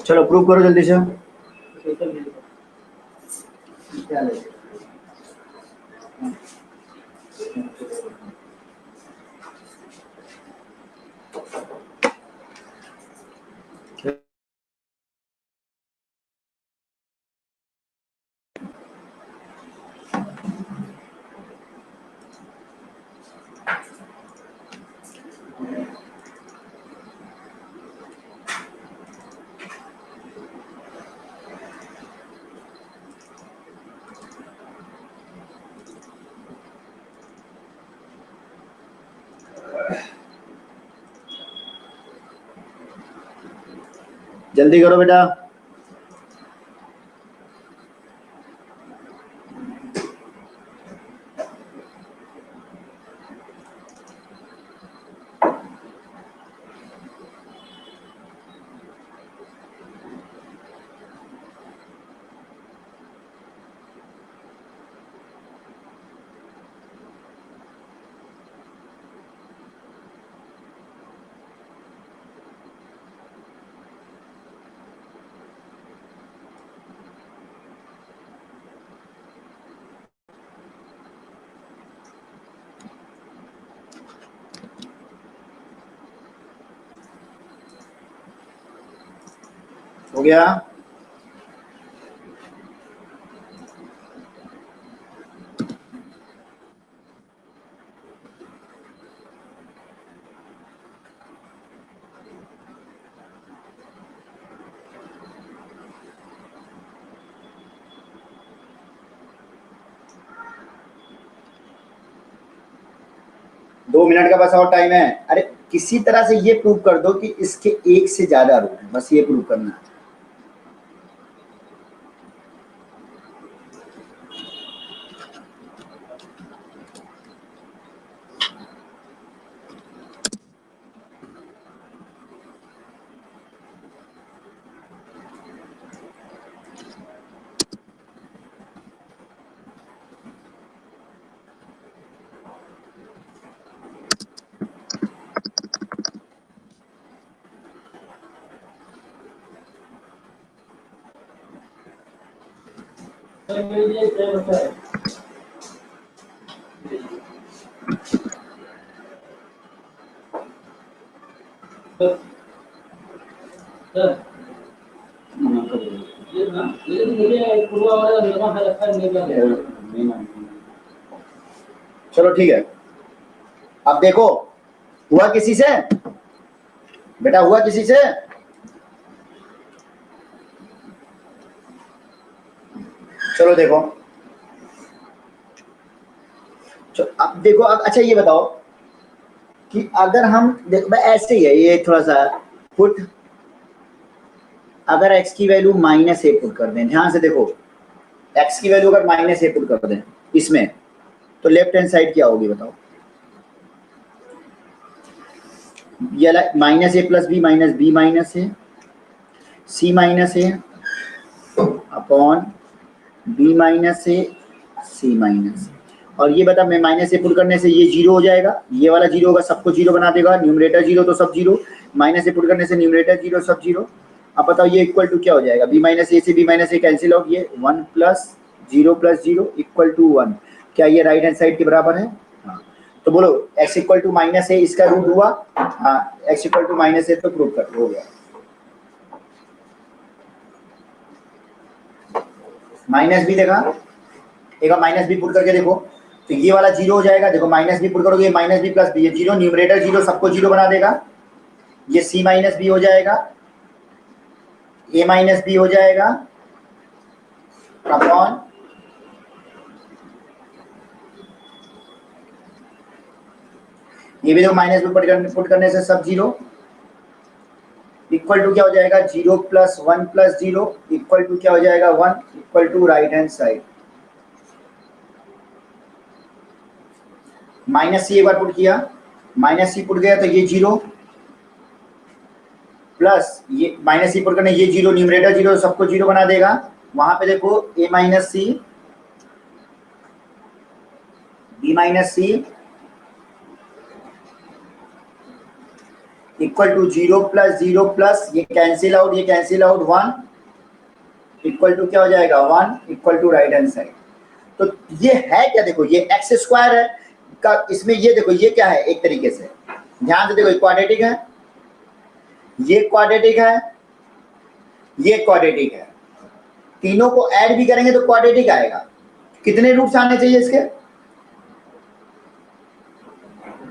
चलो प्रूव करो जल्दी से। क्या ले जल्दी करो बेटा। हो गया? दो मिनट का बस और टाइम है। अरे किसी तरह से ये प्रूव कर दो कि इसके एक से ज्यादा रूट है, बस ये प्रूव करना है। चलो ठीक है, अब देखो हुआ किसी से बेटा, हुआ किसी से? चलो देखो, अब देखो, अब अच्छा ये बताओ कि अगर हम देखो ऐसे ही है ये थोड़ा सा पुट, अगर x की वैल्यू -a पुट कर दें, ध्यान से देखो, x की वैल्यू अगर -a पुट कर दें इसमें, तो लेफ्ट हैंड साइड क्या होगी बताओ? ये -a plus b minus b minus a, c minus a upon b minus a c minus, और ये बता, मैं -a पुट करने से ये जीरो हो जाएगा, ये वाला जीरो होगा, सबको जीरो बना देगा, न्यूमरेटर जीरो तो सब जीरो, -a पुट करने से न्यूमरेटर जीरो सब जीरो। अब बताओ ये इक्वल टू क्या हो जाएगा? b माइनस a से b minus a cancel out, ये 1 प्लस 0 इक्वल टू 1। क्या ये राइट हैंड साइड के बराबर है? हाँ, तो बोलो x इक्वल टू -a इसका रूट हुआ? हाँ, x इक्वल टू -a तो प्रूव कर हो गया। -b देखा, एक बार -b पुट करके देखो, तो ये वाला जीरो हो जाएगा, देखो -b पुट करोगे, -b प्लस b, ये जीरो, न्यूमरेटर जीरो, सबको जीरो बना देगा, ये c माइनस b हो जाएगा, a माइनस b हो जाएगा अपॉन ये भी देखो पुट करने से सब जीरो, इक्वल टू क्या हो जाएगा? 0 प्लस 1 प्लस 0 इक्वल टू क्या हो जाएगा? 1 equal to right hand side. -c एक बार पुट किया, -c पुट गया तो ये जीरो प्लस ये -c पुट करने ये जीरो, न्यूमरेटर जीरो, सबको जीरो बना देगा, वहां पे देखो a minus c, b minus c equal to 0 प्लस ये कैंसिल आउट, ये कैंसिल आउट, 1 इक्वल टू क्या हो जाएगा 1 equal to right hand side. तो ये है क्या, देखो ये एक्स स्क्वायर है का, इसमें ये देखो ये क्या है, एक तरीके से ध्यान से देखो, क्वाड्रेटिक है, ये क्वाड्रेटिक है, ये क्वाड्रेटिक है, तीनों को ऐड भी करेंगे तो क्वाड्रेटिक आएगा। कितने रूट्स आने चाहिए इसके,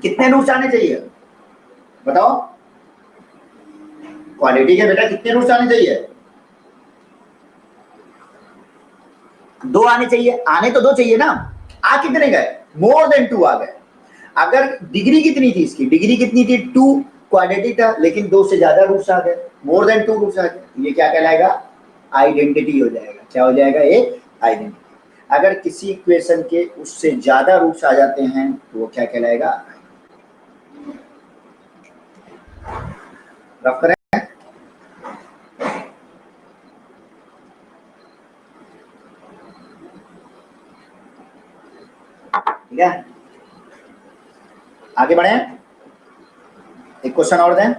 कितने रूट्स आने चाहिए बताओ, क्वाड्रेटिक है बेटा, कितने रूट्स आने चाहिए, 2 आने चाहिए, आने तो 2 चाहिए ना, आ कितने गए, मोर देन 2 आ गए। अगर डिग्री कितनी थी इसकी, डिग्री कितनी थी 2, क्वाड्रेटिक था लेकिन 2 से ज्यादा रूट्स आ गए, मोर देन 2 रूट्स आ गए, ये क्या कहलाएगा, आइडेंटिटी हो जाएगा। क्या हो जाएगा, ये आइडेंटिटी। अगर किसी इक्वेशन के उससे ज्यादा रूट्स आ जाते हैं तो वो क्या कहलाएगा, रफ करें। ठीक है, आगे बढ़े, एक क्वेश्चन और दें।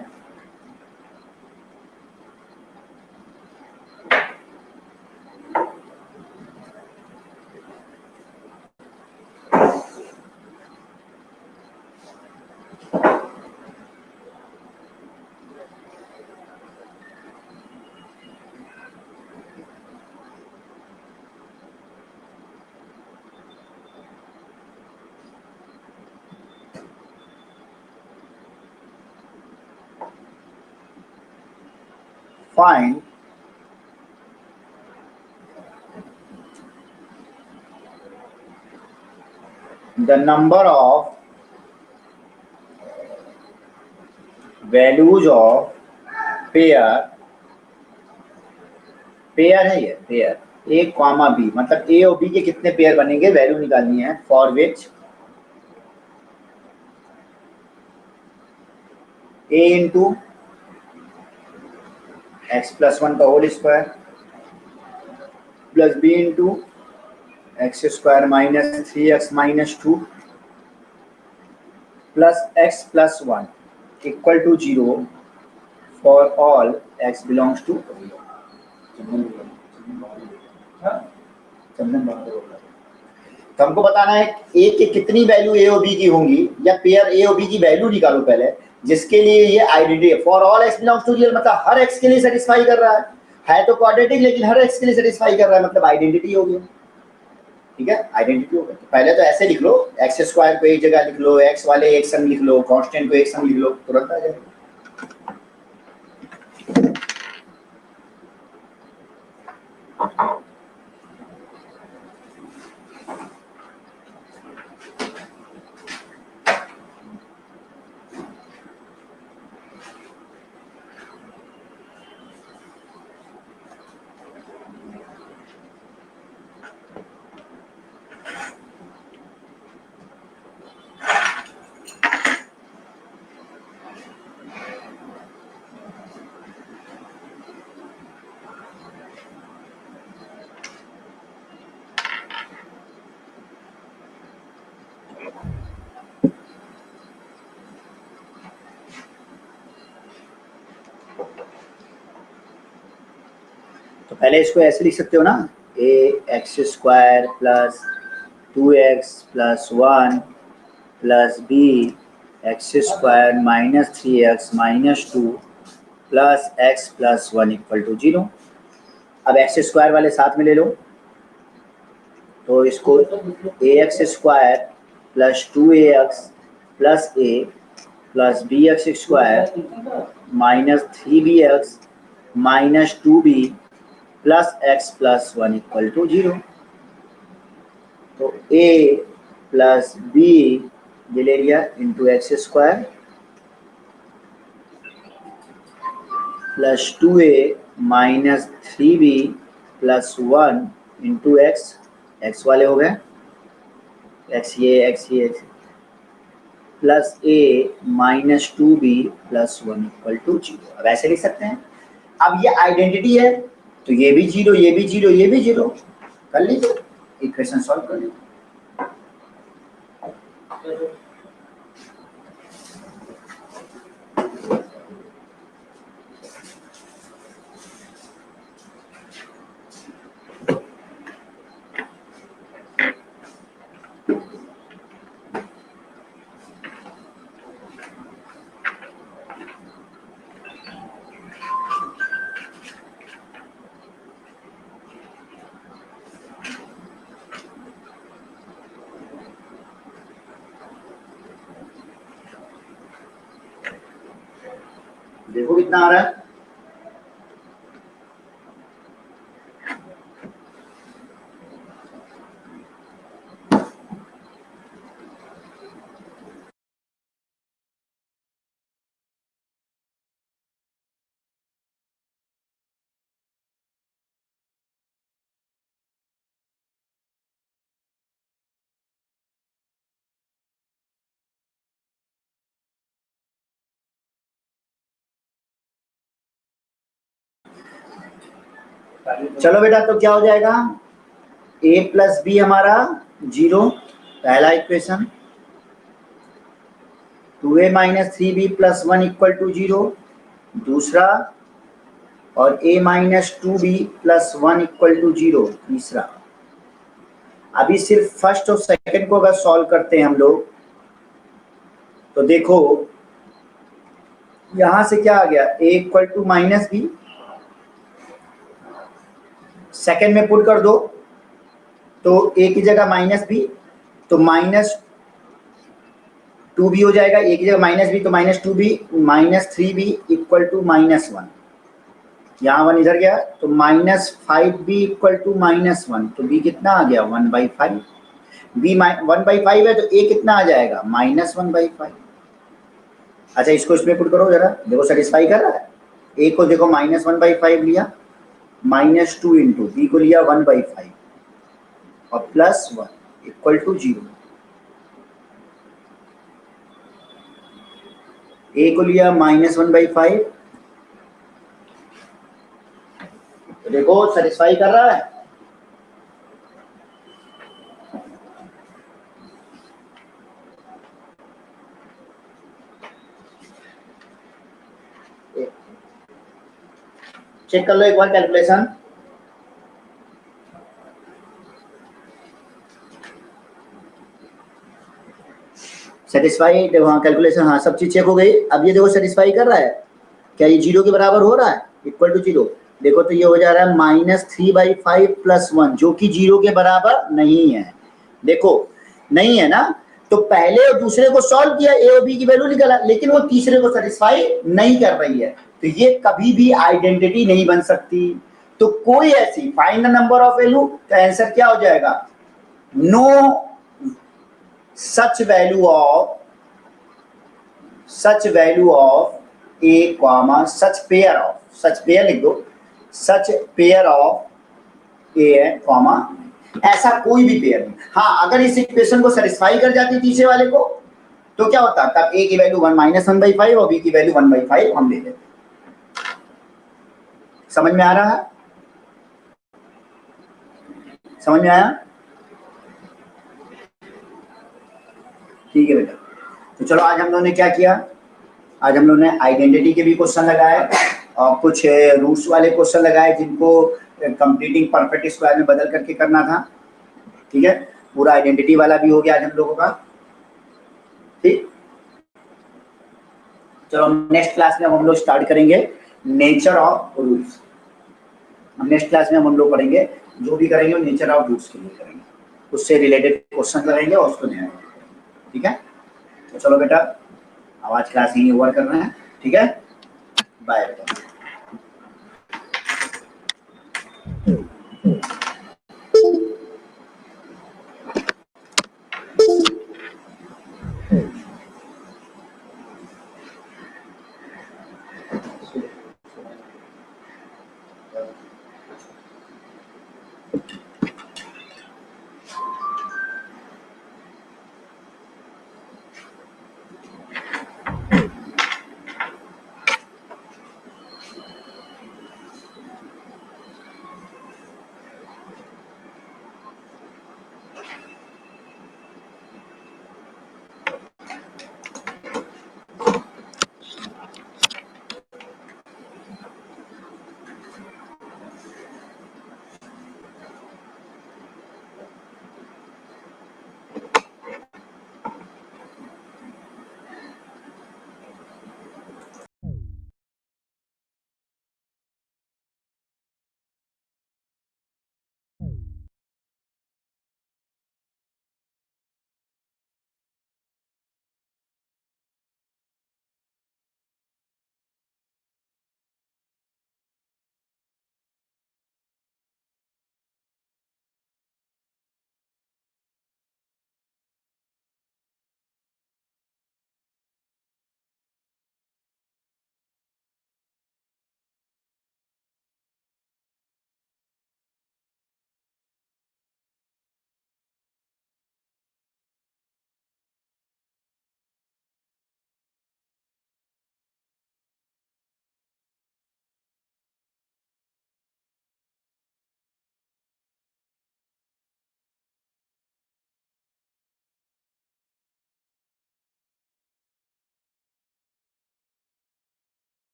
Find the number of values of pair, pair है ये, पेयर ए कॉमा बी, मतलब ए और बी के कितने पेयर बनेंगे, वैल्यू निकालनी है, for which a into x plus 1 का whole square plus b into x square minus 3x minus 2 plus x plus 1 equal to 0 for all x belongs to, तो हमको बताना है ए के कितनी वैल्यू ए और बी की होंगी, या पेयर ए और बी की वैल्यू निकालो पहले, जिसके लिए ये आइडेंटिटी है, for all x belongs to real, मतलब हर एक्स के लिए सेटिस्फाई कर रहा है तो क्वाड्रेटिक, लेकिन हर एक्स के लिए सेटिस्फाई कर रहा है, मतलब आइडेंटिटी हो गया। ठीक है, आइडेंटिटी हो गया। तो पहले तो ऐसे लिख लो, एक्स स्क्वायर को एक जगह लिख लो, एक्स वाले एक संग लिख लो, कांस्टेंट को एक संग लिख लो, तुरंत आ जाएगा। तो पहले इसको ऐसे लिख सकते हो ना, a x square plus 2x plus 1 plus b x square minus 3x minus 2 plus x plus 1 equal to 0। अब एक्स स्क्वायर वाले साथ में ले लो, तो इसको a x square plus 2ax plus a plus b x square minus 3bx minus 2b plus x plus 1 equal to 0। तो a plus b ये ले लिया into x square plus 2a minus 3b plus 1 into x, x वाले हो गए, x ये plus a minus 2b plus 1 equal to 0। अब ऐसे लिख सकते हैं। अब ये आइडेंटिटी है तो ये भी 0, ये भी 0, ये भी 0, कर लीजिए, इक्वेशन सॉल्व कर लीजिए। देखो कितना आ रहा है, चलो बेटा तो क्या हो जाएगा, a प्लस बी हमारा 0 पहला equation, 2a minus 3b plus 1 equal to 0 दूसरा, और a minus 2b plus 1 equal to 0 तीसरा। अभी सिर्फ फर्स्ट और सेकंड को अगर सॉल्व करते हैं हम लोग तो देखो यहां से क्या आ गया, a equal to minus b, second में पुट कर दो तो a की जगह माइनस बी तो माइनस 2b हो जाएगा, a की जगह माइनस बी तो minus 2b, minus 3b equal to minus 1, यहाँ 1 इधर गया तो minus 5b equal to minus 1, तो b कितना आ गया 1/5, b 1/5 है तो a कितना आ जाएगा -1/5। अच्छा इसको इसमें पुट करो जरा, देखो सेटिस्फाई कर रहा है, a को देखो -1/5 लिया, -2 इंटू बी को लिया 1/5 और प्लस 1 इक्वल टू 0, a को लिया -1/5, तो देखो सेटिस्फाई कर रहा है, चेक कर लो एक बार कैलकुलेशन, सेटिस्फाइड, हाँ कैलकुलेशन, हाँ सब चीज चेक हो गई। अब ये देखो सेटिस्फाई कर रहा है, क्या ये 0 के बराबर हो रहा है, इक्वल टू 0, देखो तो ये हो जा रहा है -3/5 प्लस 1 जो कि 0 के बराबर नहीं है, देखो नहीं है ना, तो पहले और दूसरे को सॉल्व किया, ए और बी की वैल्यू निकाला, लेकिन वो तीसरे को सेटिस्फाई नहीं कर रही है, तो ये कभी भी आइडेंटिटी नहीं बन सकती। तो कोई ऐसी find the number of value, तो आंसर क्या हो जाएगा, no such value of a comma such pair लिख दो, such pair of a comma, ऐसा कोई भी पेयर नहीं। हाँ अगर इस इक्वेशन को सेटिस्फाई कर जाती तीसरे वाले को तो क्या होता, तब a की वैल्यू -1/5 और b की वैल्यू 1/5 हम ले लेते। समझ में आ रहा है, समझ में आया, ठीक है बेटा। तो चलो आज हम लोगों ने क्या किया, आज हम लोगों ने आइडेंटिटी के भी क्वेश्चन लगाए और कुछ रूट्स वाले क्वेश्चन लगाए जिनको कंप्लीटिंग परफेक्ट स्क्वायर में बदल करके करना था, ठीक है, पूरा आइडेंटिटी वाला भी हो गया आज हम लोगों का, ठीक। चलो नेक्स्ट क्लास में हम लोग स्टार्ट करेंगे nature of roots, next class में हम लोग पढ़ेंगे, जो भी करेंगे वो नेचर ऑफ रूट्स के लिए करेंगे, उससे रिलेटेड क्वेश्चन करेंगे और उसको ध्यान रखेंगे, ठीक है। तो चलो बेटा आज क्लास यहीं ओवर कर रहे हैं, ठीक है, बाय बेटा।